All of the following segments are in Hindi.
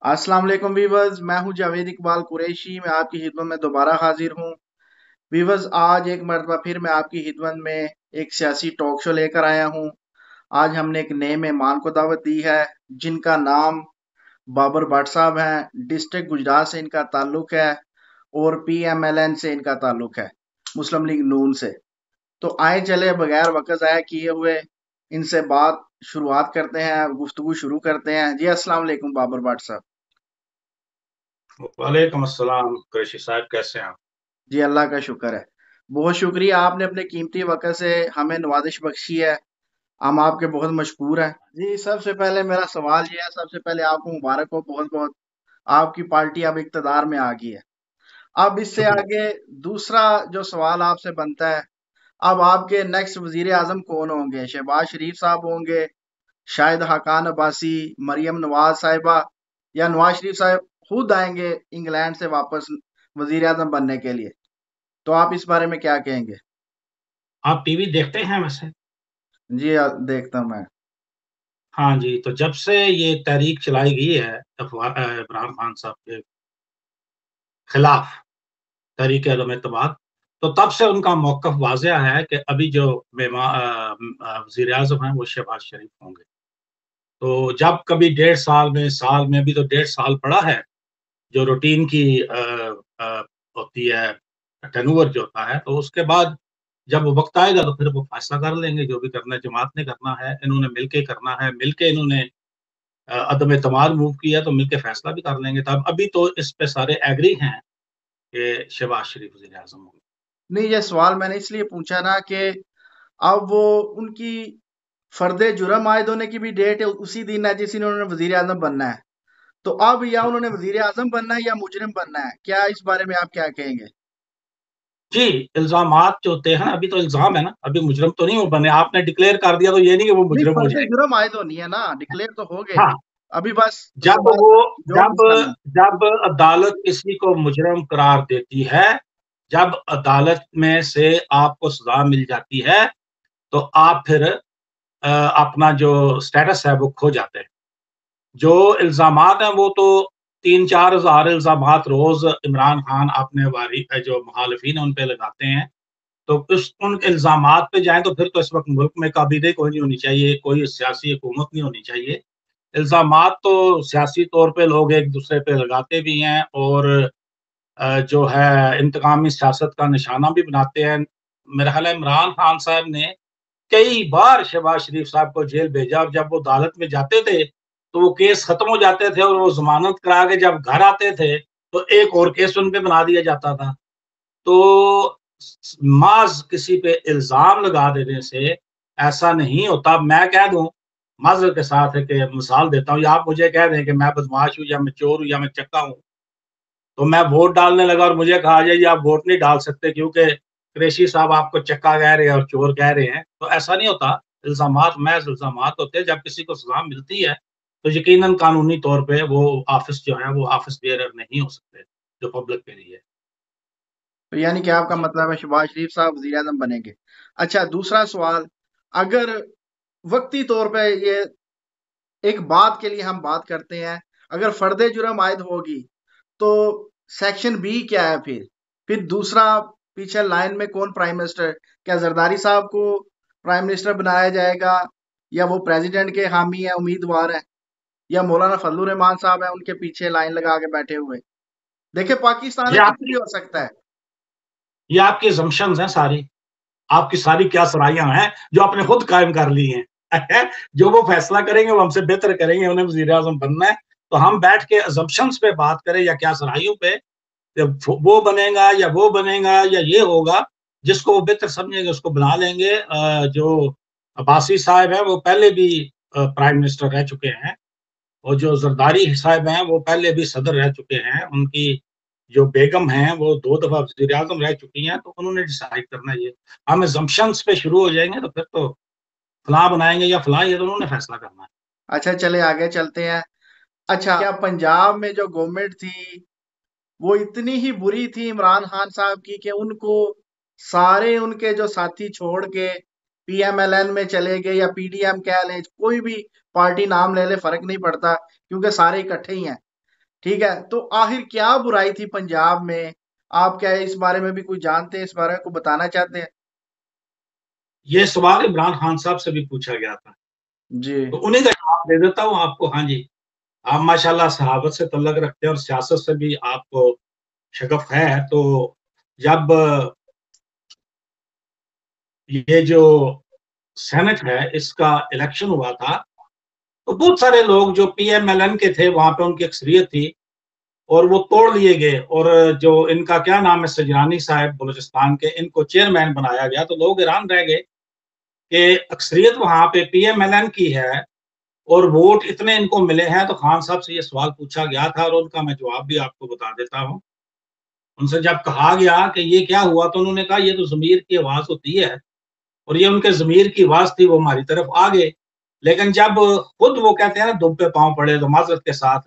अस्सलाम वालेकुम वीवर्स, मैं हूं जावेद इकबाल कुरैशी। मैं आपकी खिदमत में दोबारा हाजिर हूं। वीवर्स, आज एक मरतबा फिर मैं आपकी खिदमत में एक सियासी टॉक शो लेकर आया हूं। आज हमने एक नए मेहमान को दावत दी है, जिनका नाम बाबर भट्ट साहब हैं। डिस्ट्रिक्ट गुजरात से इनका ताल्लुक है और PMLN से इनका ताल्लुक है, मुस्लिम लीग नून से। तो आए चले बगैर वक्त ज़ाया किए हुए इनसे बात शुरुआत करते हैं, गुफ्तगू शुरू करते हैं। जी अस्सलाम वालेकुम बाबर भट्ट साहब। वालेकुम अस्सलाम। कुरैशी साहब कैसे हैं आप? जी अल्लाह का शुक्र है। बहुत शुक्रिया, आपने अपने कीमती वक़्त से हमें नवाज़िश बख्शी है। हम आपके बहुत मशकूर हैं। जी, सबसे पहले मेरा सवाल ये है, सबसे पहले आपको मुबारक हो बहुत-बहुत। आपकी पार्टी अब इक़्तिदार में आ गई है। अब इससे शुक्रिया। आगे दूसरा जो सवाल आपसे बनता है, अब आपके नेक्स्ट वज़ीर-ए-आज़म कौन होंगे? शहबाज शरीफ साहब होंगे, शाहिद हक़ान अब्बासी, मरियम नवाज़ साहिबा, या नवाज़ शरीफ साहब खुद आएँगे इंग्लैंड से वापस वज़ीर-ए-आज़म बनने के लिए? तो आप इस बारे में क्या कहेंगे? आप टीवी देखते हैं वैसे? जी देखता हूँ मैं। हाँ जी, तो जब से ये तहरीक चलाई गई है इमरान खान साहब के खिलाफ, तहरीक-ए-अदम एतमाद, तो तब से उनका मौक़िफ़ वाज़िह है कि अभी जो वज़ीर-ए-आज़म हैं वो शहबाज शरीफ होंगे। तो जब कभी डेढ़ साल में भी तो डेढ़ साल पड़ा है, जो रूटीन की होती है, टर्नओवर जो होता है, तो उसके बाद जब वो वक़्त आएगा तो फिर वो फ़ैसला कर लेंगे, जो भी करना है जमात ने करना है, इन्होंने मिलके करना है, मिलके इन्होंने अदम एतमाद मूव किया तो मिलके फ़ैसला भी कर लेंगे। तब अभी तो इस पे सारे एग्री हैं कि शहबाज शरीफ वज़ीर-ए-आज़म होंगे। नहीं, ये सवाल मैंने इसलिए पूछा ना कि अब वो उनकी फर्दे जुर्म आयद होने की भी डेट उसी दिन है जिस दिन उन्होंने वज़ीर आज़म बनना है। तो अब या उन्होंने वज़ीर आज़म बनना है या मुजरिम बनना है। क्या इस बारे में आप क्या कहेंगे? जी, इल्ज़ामात जो होते हैं ना, अभी तो इल्ज़ाम है ना, अभी मुजरिम तो नहीं वो बने, आपने डिक्लेयर कर दिया तो ये नहीं कि वो नहीं, मुजरिम हो फर्दे जाएँगे। जुर्म आयद होनी है ना, डिक्लेयर तो हो गए। हाँ, अभी बस जब सवाल वो जो जब पूछना है। जब अदालत किसी को मुजरिम करार देती है, जब अदालत में से आपको सज़ा मिल जाती है, तो आप फिर अपना जो स्टेटस है वो खो जाते हैं। जो इल्ज़ामात हैं वो तो 3-4 हज़ार इल्ज़ामात रोज़ इमरान खान अपने जो मुखालिफिन हैं उन पे लगाते हैं। तो उस उन इल्ज़ामात पे जाएँ तो फिर तो इस वक़्त मुल्क में काबिज़ कोई नहीं होनी चाहिए, कोई सियासी हुकूमत नहीं होनी चाहिए। इल्ज़ामात तो सियासी तौर पे लोग एक-दूसरे पे लगाते भी हैं और जो है इंतकामी सियासत का निशाना भी बनाते हैं। मेरा ख़्याल है इमरान खान साहब ने कई बार शहबाज शरीफ साहब को जेल भेजा और जब वो अदालत में जाते थे, तो वो केस खत्म हो जाते थे और वो ज़मानत करा के जब घर आते थे, तो एक और केस उन पे बना दिया जाता था। तो माज़ किसी पे इल्ज़ाम लगा देने से ऐसा नहीं होता। मैं कह दूँ माज़रत के साथ है कि मिसाल देता हूँ या आप मुझे कह दें कि मैं बदमाश हूँ या मैं चोर हूँ या मैं चक्का हूँ, तो मैं वोट डालने लगा और मुझे कहा जाए, "जी, आप वोट नहीं डाल सकते क्योंकि कुरैशी साहब आपको चक्का कह रहे हैं और चोर कह रहे हैं।" तो ऐसा नहीं होता। इल्ज़ामात महज़ इल्ज़ामात होते हैं। जब किसी को सज़ा मिलती है, तो यकीनन कानूनी तौर पे वो ऑफ़िस जो है, वो ऑफ़िस बेयरर नहीं हो सकते, जो पब्लिक के लिए है। तो यानी कि आपका जी। मतलब है शहबाज शरीफ साहब वज़ीर आज़म बनेंगे। अच्छा, दूसरा सवाल, अगर वक़्ती तौर पे ये एक बात के लिए हम बात करते हैं, अगर फर्दे जुर्म आयद होगी, तो सेक्शन बी क्या है फिर? फिर दूसरा पीछे लाइन में कौन प्राइम मिनिस्टर? क्या जरदारी साहब को प्राइम मिनिस्टर बनाया जाएगा, या वो प्रेसिडेंट के हामी हैं, उम्मीदवार हैं, या मौलाना फजलुर रहमान साहब हैं उनके पीछे लाइन लगा के बैठे हुए? देखिए, पाकिस्तान ये है, कुछ भी आपकी हो सकता है। ये आपकी असम्पशन्स हैं सारी। आपकी सारी क्या सराहियाँ हैं, जो आपने खुद कायम कर ली हैं। जो वो फैसला करेंगे, वो हमसे बेहतर करेंगे, उन्हें वज़ीर-ए-आज़म बनना है, तो हम बैठ के असम्पशन्स पे बात करें या क्या सराहियों पे, जब वो बनेगा या वो बनेगा या ये होगा, जिसको वो बेहतर समझेंगे उसको बना लेंगे। जो अब्बासी साहब हैं, वो पहले भी प्राइम मिनिस्टर रह चुके हैं और जो ज़रदारी साहब हैं, वो पहले भी सदर रह चुके हैं। उनकी जो बेगम हैं, वो 2 दफ़ा वज़ीर-ए-आज़म रह चुकी हैं, तो उन्होंने डिसाइड करना है ये। हम असम्पशन्स पे शुरू हो जाएँगे, तो फिर तो फलाँ बनाएँगे या फलाँ, ये तो उन्होंने फैसला करना है। अच्छा, चले आगे चलते हैं। अच्छा, क्या पंजाब में जो गवर्नमेंट थी, वो इतनी ही बुरी थी इमरान खान साहब की कि उनको सारे उनके जो साथी छोड़ के PMLN में चले गए, या PDM कह लें, कोई भी पार्टी नाम ले ले, फर्क नहीं पड़ता क्योंकि सारे इकट्ठे ही हैं। ठीक है, तो आखिर क्या बुराई थी पंजाब में? आप क्या इस बारे में भी कुछ जानते हैं, इस बारे में कुछ बताना चाहते हैं? ये सवाल इमरान खान साहब से भी पूछा गया था, जी। तो उन्हीं का जवाब दे देता हूँ आपको। हाँ जी, आप माशाल्लाह सहाबत से तल्लक रखते हैं और सियासत से भी आपको शगफ है। तो जब ये जो सेनेट है इसका इलेक्शन हुआ था, तो बहुत सारे लोग जो पीएमएलएन के थे वहां पे उनकी अक्सरियत थी और वो तोड़ लिए गए। और जो इनका क्या नाम है, सजरानी साहब बलूचिस्तान के, इनको चेयरमैन बनाया गया। तो लोग हैरान रह गए कि अक्सरियत वहां पे पीएमएलएन की है और वोट इतने इनको मिले हैं। तो खान साहब से ये सवाल पूछा गया था और उनका मैं जवाब भी आपको बता देता हूँ। उनसे जब कहा गया कि ये क्या हुआ, तो उन्होंने कहा ये तो ज़मीर की आवाज़ होती है, और ये उनके ज़मीर की आवाज़ थी, वो हमारी तरफ आ गए। लेकिन जब खुद वो कहते हैं ना दुम पे पाँव पड़े, तो माज़रत के साथ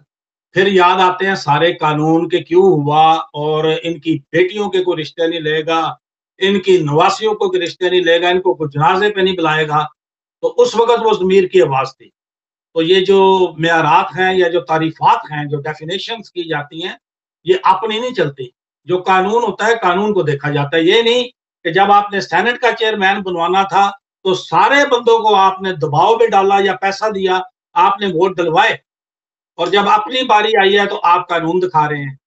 फिर याद आते हैं सारे कानून के क्यों हुआ, और इनकी बेटियों के कोई रिश्ते नहीं लेगा, इनकी नवासियों को कोई रिश्ते नहीं लेगा, इनको कोई जनाजे पे नहीं बुलाएगा। तो उस वक़्त वो ज़मीर की आवाज़ थी। तो ये जो मेयारात हैं या जो तारीफात हैं, जो डेफिनेशंस की जाती हैं, ये अपनी नहीं चलती। जो कानून होता है, कानून को देखा जाता है। ये नहीं कि जब आपने सेनेट का चेयरमैन बनवाना था, तो सारे बंदों को आपने दबाव में डाला या पैसा दिया, आपने वोट डलवाए, और जब अपनी बारी आई है तो आप कानून दिखा रहे हैं।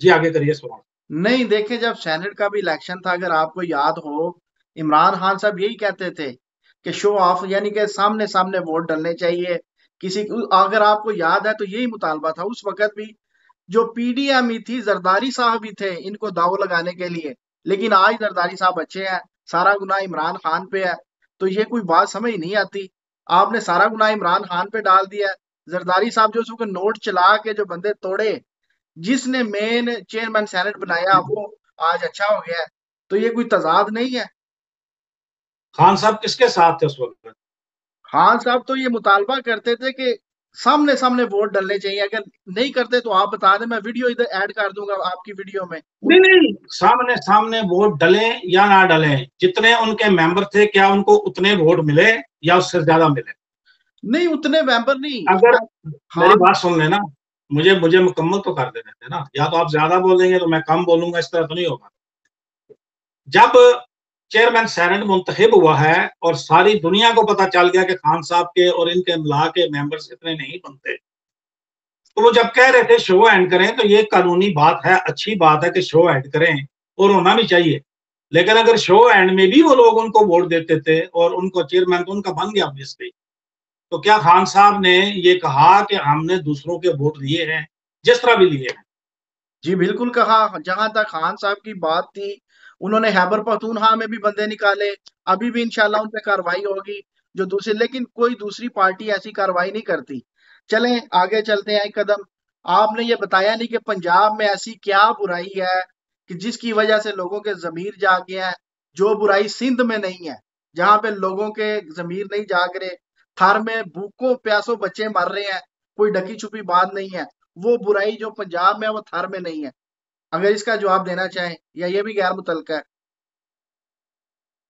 जी आगे करिए सवाल। नहीं, देखें, जब सेनेट का भी इलेक्शन था, अगर आपको याद हो, इमरान खान साहब यही कहते थे कि शो ऑफ, यानी कि सामने सामने वोट डलने चाहिए। अगर आपको याद है तो यही मुतालबा था उस वक्त भी। जो पीडीएम ही थी, जरदारी साहब ही थे इनको दाव लगाने के लिए। लेकिन आज जरदारी साहब अच्छे हैं, सारा गुनाह इमरान खान पे है। तो ये कोई बात समझ नहीं आती। आपने सारा गुनाह इमरान खान पे डाल दिया है। जरदारी साहब जो उसको नोट चला के जो बंदे तोड़े, जिसने मेन चेयरमैन सेनेट बनाया, वो आज अच्छा हो गया है। तो ये कोई तजाद नहीं है। खान साहब किसके साथ थे उस वक्त? खान साहब तो ये मुतालबा करते थे कि सामने सामने वोट डलने चाहिए। अगर नहीं करते तो आप बता दें, मैं वीडियो इधर ऐड कर दूंगा आपकी वीडियो में। नहीं नहीं, सामने सामने वोट डले या ना डले, जितने उनके मेंबर थे क्या उनको उतने वोट मिले या उससे ज्यादा मिले? नहीं, उतने मेंबर नहीं। अगर मेरी खान बात सुन लेना, मुझे मुझे मुकम्मल तो कर देने थे ना। या तो आप ज्यादा बोलेंगे तो मैं कम बोलूंगा, इस तरह तो नहीं होगा। जब चेयरमैन सेनेट मुंतखब हुआ है और सारी दुनिया को पता चल गया कि खान साहब के और इनके मिला के मेंबर्स इतने नहीं बनते, तो वो जब कह रहे थे शो एंड करें, तो ये कानूनी बात है, अच्छी बात है कि शो एंड करें और होना भी चाहिए। लेकिन अगर शो एंड में भी वो लोग उनको वोट देते थे और उनको चेयरमैन तो उनका बन गया ऑब्वियसली, तो क्या खान साहब ने ये कहा कि हमने दूसरों के वोट लिए हैं, जिस तरह भी लिए हैं? जी बिल्कुल कहा। जहां तक खान साहब की बात थी, उन्होंने खैबर पख्तूनख्वा में भी बंदे निकाले। अभी भी इंशाल्लाह उन पे कार्रवाई होगी। जो दूसरी, लेकिन कोई दूसरी पार्टी ऐसी कार्रवाई नहीं करती। चलें आगे चलते हैं एक कदम। आपने ये बताया नहीं कि पंजाब में ऐसी क्या बुराई है कि जिसकी वजह से लोगों के जमीर जाग गए हैं। जो बुराई सिंध में नहीं है, जहां पे लोगों के जमीर नहीं जाग रहे, थर में भूखों प्यासों बच्चे मर रहे हैं, कोई ढकी छुपी बात नहीं है। वो बुराई जो पंजाब में है वो थर में नहीं है। अगर इसका जवाब देना चाहें, या ये भी गैर मुतल्लका है?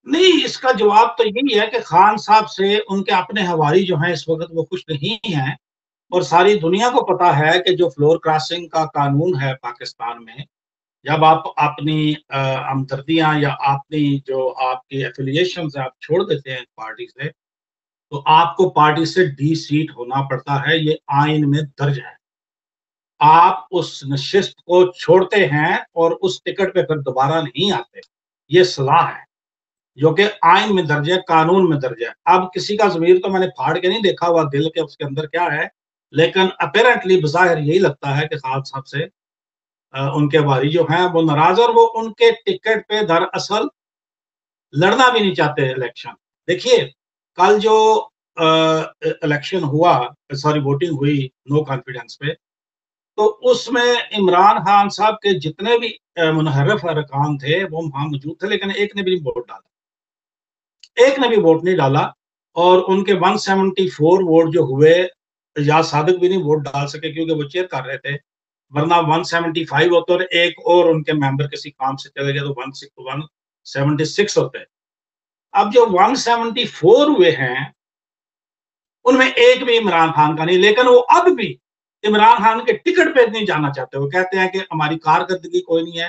नहीं, इसका जवाब तो यही है कि खान साहब से उनके अपने हवारी जो हैं इस वक्त वो खुश नहीं हैं। और सारी दुनिया को पता है कि जो फ्लोर क्रॉसिंग का कानून है पाकिस्तान में, जब आप अपनी हमदर्दियां या अपनी जो आपकी एफिलिएशन है आप छोड़ देते हैं पार्टी से, तो आपको पार्टी से डी सीट होना पड़ता है। ये आइन में दर्ज है। आप उस नशिस्त को छोड़ते हैं और उस टिकट पे फिर दोबारा नहीं आते। ये सजा है जो कि आइन में दर्ज है, कानून में दर्ज है। अब किसी का ज़मीर तो मैंने फाड़ के नहीं देखा हुआ दिल के उसके अंदर क्या है, लेकिन अपेरेंटली बज़ाहिर यही लगता है कि खान साहब से उनके वारी जो हैं वो नाराज, और वो उनके टिकट पे दरअसल लड़ना भी नहीं चाहते इलेक्शन। देखिए, कल जो इलेक्शन हुआ, सॉरी वोटिंग हुई नो कॉन्फिडेंस पे, तो उसमें इमरान खान साहब के जितने भी मुनहरफ अरकान थे वो वहां मौजूद थे, लेकिन एक ने भी वोट डाला, एक ने भी वोट नहीं डाला। और उनके 174 वोट जो हुए, एजाज सादिक भी नहीं वोट डाल सके क्योंकि वो चेयर कर रहे थे, वरना 175 होते और एक और उनके मेंबर किसी काम से चले गए तो 176 होते। अब जो 174 हुए हैं उनमें एक भी इमरान खान का नहीं, लेकिन वो अब भी इमरान खान के टिकट पे नहीं जाना चाहते। वो कहते हैं कि हमारी कारकर्दगी कोई नहीं है,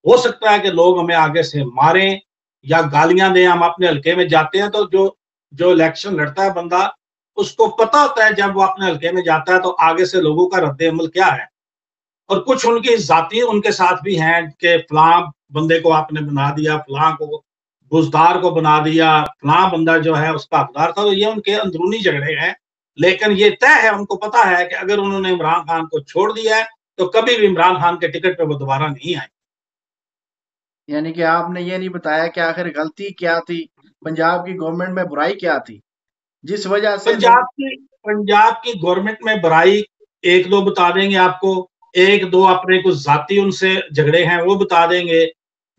हो सकता है कि लोग हमें आगे से मारें या गालियां दें, हम अपने हल्के में जाते हैं तो जो जो इलेक्शन लड़ता है बंदा, उसको पता होता है जब वो अपने हल्के में जाता है तो आगे से लोगों का रद्द अमल क्या है। और कुछ उनकी जाती उनके साथ भी हैं कि फलां बंदे को आपने बना दिया, फलां को बुजदार को बना दिया, फलां बंदा जो है उसका हकदार था। तो ये उनके अंदरूनी झगड़े हैं, लेकिन ये तय है, उनको पता है कि अगर उन्होंने इमरान खान को छोड़ दिया है तो कभी भी इमरान खान के टिकट पे वो दोबारा नहीं आए। यानी कि आपने ये नहीं बताया कि आखिर गलती क्या थी, पंजाब की गवर्नमेंट में बुराई क्या थी, जिस वजह से लोग। पंजाब की गवर्नमेंट में बुराई एक दो बता देंगे आपको, एक दो अपने कुछ जाती उनसे झगड़े हैं वो बता देंगे।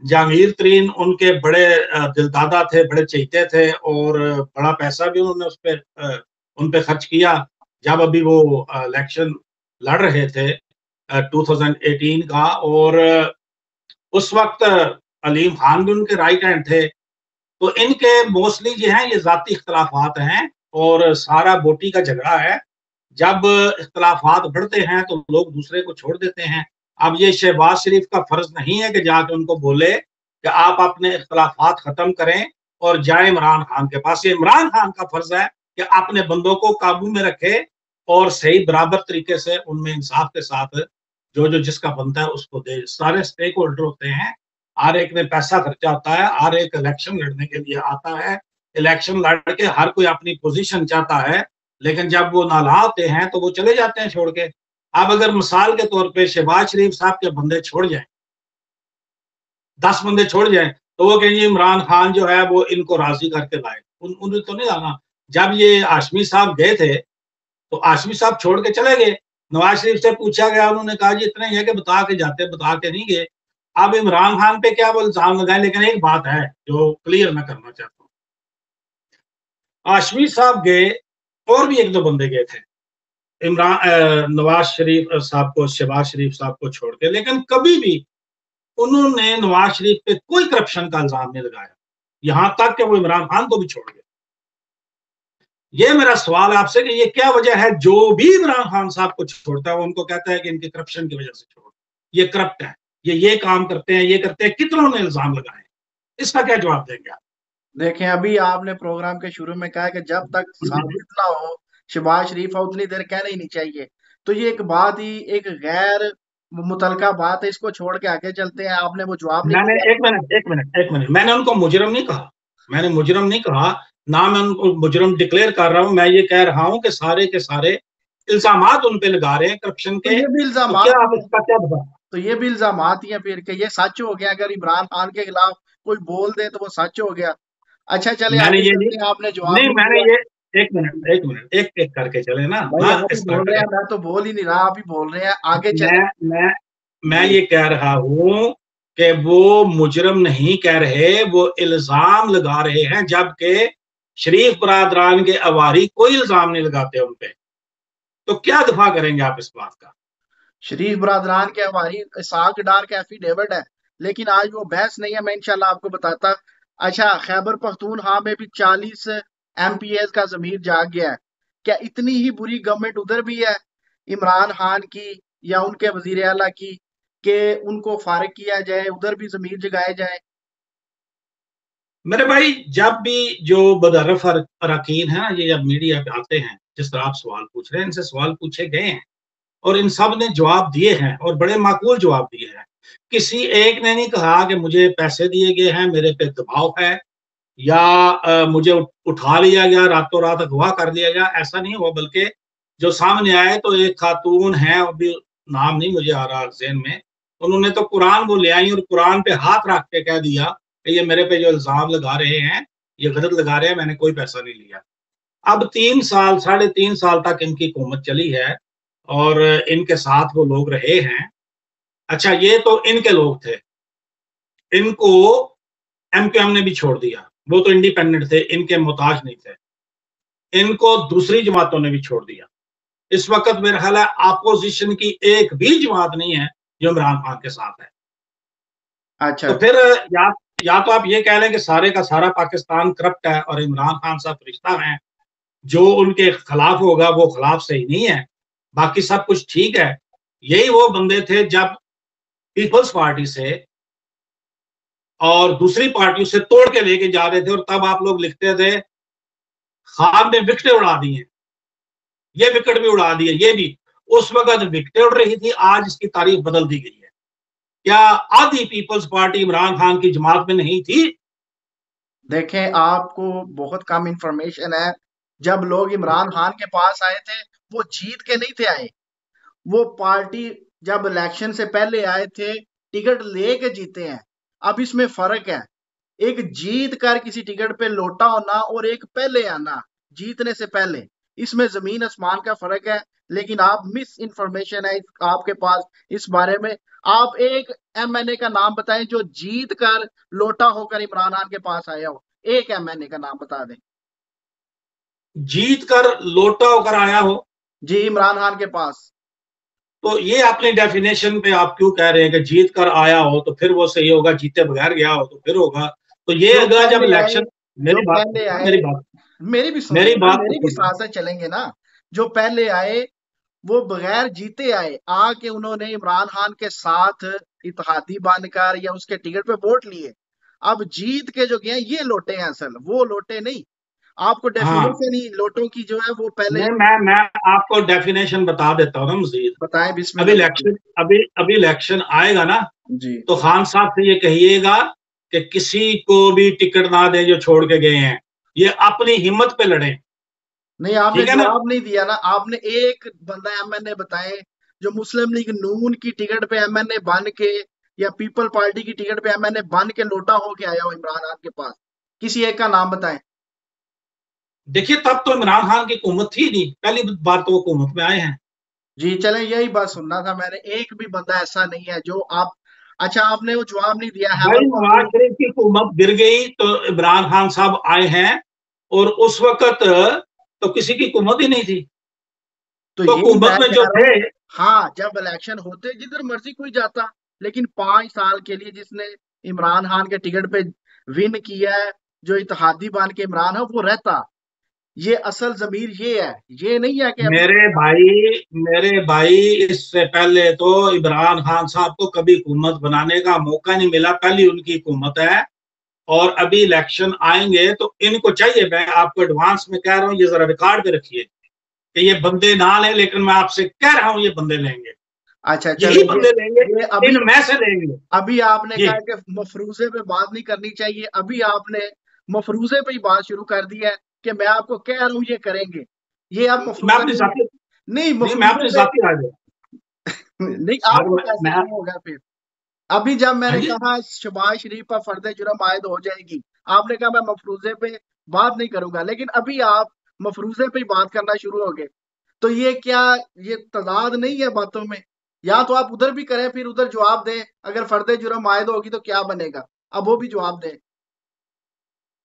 जहांगीर तरीन उनके बड़े दिलदादा थे, बड़े चहीते थे, और बड़ा पैसा भी उन्होंने उन पे खर्च किया जब अभी वो इलेक्शन लड़ रहे थे 2018 का। और उस वक्त अलीम खान भी उनके राइट हैंड थे। तो इनके मोस्टली जो है ये जाती इख्तलाफात हैं और सारा बोटी का झगड़ा है। जब इख्तलाफात बढ़ते हैं तो लोग दूसरे को छोड़ देते हैं। अब ये शहबाज शरीफ का फर्ज नहीं है कि जाके उनको बोले कि आप अपने इख्तलाफात खत्म करें और जाए इमरान खान के पास। ये इमरान खान का फर्ज है कि अपने बंदों को काबू में रखे और सही बराबर तरीके से उनमें इंसाफ के साथ जो जो जिसका बनता है उसको दे। सारे स्टेक होल्डर होते हैं, हर एक में पैसा खर्चा होता है, हर एक इलेक्शन लड़ने के लिए आता है, इलेक्शन लड़ के हर कोई अपनी पोजीशन चाहता है, लेकिन जब वो नाला होते हैं तो वो चले जाते हैं छोड़ के। अब अगर मिसाल के तौर पे शहबाज शरीफ साहब के बंदे छोड़ जाएं, 10 बंदे छोड़ जाएं, तो वो कहेंगे इमरान खान जो है वो इनको राजी करके लाए। उन्हें तो नहीं लाना। जब ये हाशमी साहब गए थे तो हाशमी साहब छोड़ के चले गए। नवाज शरीफ से पूछा गया, उन्होंने कहा जी इतना ही है कि बता के जाते, बता के नहीं गए। अब इमरान खान पे क्या वो इल्जाम लगाए, लेकिन एक बात है जो क्लियर मैं करना चाहता हूँ, हाशमी साहब गए और भी एक दो बंदे गए थे नवाज शरीफ साहब को, शहबाज शरीफ साहब को छोड़ के, लेकिन कभी भी उन्होंने नवाज शरीफ पे कोई करप्शन का इल्जाम नहीं लगाया, यहां तक कि वो इमरान खान को भी छोड़ गए। ये मेरा सवाल है आपसे कि ये क्या वजह है, जो भी इमरान खान साहब को छोड़ता है वो उनको कहता है कि इनकी करप्शन की वजह से छोड़, ये करप्ट है, ये काम करते हैं, ये करते हैं। कितनों ने इल्जाम लगाए, इसका क्या जवाब देंगे आप? देखें, अभी आपने प्रोग्राम के शुरू में कहा कि जब तक साबित ना हो शहबाज शरीफ है उतनी देर कहना ही नहीं चाहिए। तो ये एक बात ही, एक गैर मुतलका बात है, इसको छोड़ के आगे चलते हैं। आपने वो जवाब नहीं मैंने दिया। एक मिनट, मैंने उनको मुजरम नहीं कहा, मैंने मुजरम नहीं कहा, ना मैं उनको मुजरम डिक्लेयर कर रहा हूं। मैं ये कह रहा हूं कि सारे के सारे इल्जामात उन पे लगा रहे हैं करप्शन तो के। ये भी तो इल्जामात क्या ही आप है। इसका क्या बता? तो ये भी इल्जामात ही है फिर कि ये सच हो गया। अगर इमरान खान के खिलाफ कोई बोल दे तो वो सच हो गया। अच्छा, चले मैंने आगे ये नहीं चलते हैं। आपने जवाब नहीं नहीं मैंने दिया। ये एक मिनट एक एक करके चले ना भाई ना, आप ही इस तरह बोल रहे करें। हैं, मैं तो बोल ही नहीं रहा, आप ही बोल रहे हैं। आगे चले। मैं मैं मैं जी। ये कह रहा हूं कि वो मुजरम नहीं कह रहे, वो इल्जाम लगा रहे हैं, जबकि शरीफ बरादरान के अवारी कोई इल्जाम नहीं लगाते उन पे। तो क्या दफा करेंगे आप इस बात का? शरीफ बरादरान के हमारी इसाक डार के एफिडेविट है, लेकिन आज वो बहस नहीं है। मैं इंशाल्लाह आपको बताता। अच्छा, खैबर पख्तूनख्वा में भी 40 MPs का जमीर जाग गया है। क्या इतनी ही बुरी गवर्नमेंट उधर भी है इमरान खान की या उनके वजीर आला की, कि उनको फारिग किया जाए, उधर भी जमीर जगाए जाए? मेरे भाई, जब भी जो बदरफ अरकान है ना, ये जब मीडिया पे आते हैं, जिस तरह आप सवाल पूछ रहे हैं, इनसे सवाल पूछे गए हैं और इन सब ने जवाब दिए हैं और बड़े माकूल जवाब दिए हैं। किसी एक ने नहीं कहा कि मुझे पैसे दिए गए हैं, मेरे पे दबाव है, या मुझे उठा लिया गया, रातों रात अगवा कर लिया गया। ऐसा नहीं हुआ, बल्कि जो सामने आए तो एक खातून है, अभी नाम नहीं मुझे आ रहा जेहन में, उन्होंने तो कुरान वो ले आई और कुरान पे हाथ रख के कह दिया कि ये मेरे पे जो इल्जाम लगा रहे हैं ये गलत लगा रहे हैं, मैंने कोई पैसा नहीं लिया। अब 3 साल, 3.5 साल तक इनकी हुकूमत चली है और इनके साथ वो लोग रहे हैं। अच्छा, ये तो इनके लोग थे, इनको MQM ने भी छोड़ दिया, वो तो इंडिपेंडेंट थे, इनके मोहताज नहीं थे। इनको दूसरी जमातों ने भी छोड़ दिया। इस वक्त मेरा ख्याल है अपोजिशन की एक भी जमात नहीं है जो इमरान खान के साथ है। अच्छा। तो फिर या या तो आप ये कह लें कि सारे का सारा पाकिस्तान करप्ट है और इमरान खान साहब फरिश्ता हैं, जो उनके खिलाफ होगा वो खिलाफ सही नहीं है, बाकी सब कुछ ठीक है। यही वो बंदे थे जब पीपल्स पार्टी से और दूसरी पार्टियों से तोड़ के लेके जा रहे थे, और तब आप लोग लिखते थे खान ने विकेटें उड़ा दी हैं, ये विकेट भी उड़ा दिए, ये भी। उस वक्त विकेटें उड़ रही थी, आज इसकी तारीख बदल दी गई है। क्या आधी पीपल्स पार्टी इमरान खान की जमात में नहीं थी? देखें, आपको बहुत कम इंफॉर्मेशन है। जब लोग इमरान खान के पास आए थे, वो जीत के नहीं थे आए। वो पार्टी जब इलेक्शन से पहले आए थे, टिकट लेके जीते हैं। अब इसमें फर्क है, एक जीत कर किसी टिकट पे लौटा होना और एक पहले आना जीतने से पहले, इसमें जमीन आसमान का फर्क है। लेकिन आप मिस इन्फॉर्मेशन है आपके पास इस बारे में। आप एक एमएनए का नाम बताएं जो जीत कर लोटा होकर इमरान खान के पास आया हो। एक एमएनए का नाम बता दें। जीत कर लोटा होकर आया हो? जी, इमरान खान के पास। तो ये अपनी डेफिनेशन पे आप क्यों कह रहे हैं कि जीत कर आया हो तो फिर वो सही होगा, जीते बगैर गया हो तो फिर होगा? तो ये जो अगला जब पहले आए, इलेक्शन, जो मेरी बात पहले सुनिए, आए, मेरी भी सुन मेरी लो ना, बात तो मेरी भी सुनिए। साथ साथ चलेंगे ना। जो पहले आए वो बगैर जीते आए, आके उन्होंने इमरान खान के साथ इत्तेहादी बनकर या उसके टिकट पे वोट लिए। अब जीत के जो गए हैं, ये लोटे हैं असल, वो लोटे नहीं। आपको हाँ, डेफिनेशन ही लोटों की जो है वो पहले नहीं, मैं आपको डेफिनेशन बता देता हूँ ना मजीद। बताएं, अभी बिस्मिल्लाह बताएं। इलेक्शन अभी अभी इलेक्शन आएगा ना, जी। तो खान साहब से ये कहिएगा कि किसी को भी टिकट ना दें जो छोड़ के गए हैं, ये अपनी हिम्मत पे लड़े। नहीं, आपने ठीक है ना? जवाब नहीं दिया ना। आपने एक बंदा एमएनए बताए जो मुस्लिम लीग नून की टिकट पे एमएनए बन के या पीपल पार्टी की टिकट पे एमएनए बन के लोटा होके आया हो इमरान खान के पास। किसी एक का नाम बताएं। देखिए, तब तो इमरान खान की हुकूमत थी नहीं, पहली बार तो वो हुकूमत में आए हैं। जी, चलें, यही बात सुनना था मैंने। एक भी बंदा ऐसा नहीं है जो आप। अच्छा, आपने वो जवाब नहीं दिया भाई, हैबर नवाज पख्तून। शरीफ की हुकूमत गिर गई तो इमरान खान साहब आए हैं, और उस वक्त तो किसी की हुकूमत ही नहीं थी। तो तो यही हुकूमत मैं में कह जो रहा थे, हूँ। हाँ, जब इलेक्शन होते जिधर मर्जी कोई जाता, लेकिन 5 साल के लिए जिसने इमरान खान के टिकट पे विन किया है, जो इत्तेहादी बन के इमरान है, वो रहता। ये असल जमीर ये है, ये नहीं है कि अभी मेरे भाई, इससे पहले तो इमरान खान साहब को कभी हुकूमत बनाने का मौका नहीं मिला, पहली उनकी हुकूमत है। और अभी इलेक्शन आएंगे तो इनको चाहिए, मैं आपको एडवांस में कह रहा हूँ, ये जरा रिकॉर्ड पे रखिए कि ये बंदे ना लें, लेकिन मैं आपसे कह रहा हूँ ये बंदे लेंगे, अच्छा, चले। यही बंदे लेंगे, ये अभी इन में से लेंगे। अभी आपने जी, कहा कि मफरूजे पे बात नहीं करनी चाहिए। अभी आपने मफरूजे पे ही बात शुरू कर दी है कि मैं आपको कह रहा हूँ ये करेंगे। ये अब मैं मफरूजा अपनी नहीं है। जाति नहीं, नहीं, मैं मफरूजे अपनी पे। जाति राय नहीं, अगर आपको कैसे मैं नहीं होगा फिर? अभी जब हाँ मैंने जी, कहा शबाज शरीफ पर फर्द जुर्म आयद हो जाएगी, आपने कहा मैं मफरूजे पे बात नहीं करूंगा, लेकिन अभी आप मफरूजे पे ही बात करना शुरू हो गए। तो ये क्या, ये तजाद नहीं है बातों में? या तो आप उधर भी करें फिर उधर जवाब दें। अगर फर्द जुर्म आयद होगी तो क्या बनेगा, अब वो भी जवाब दें।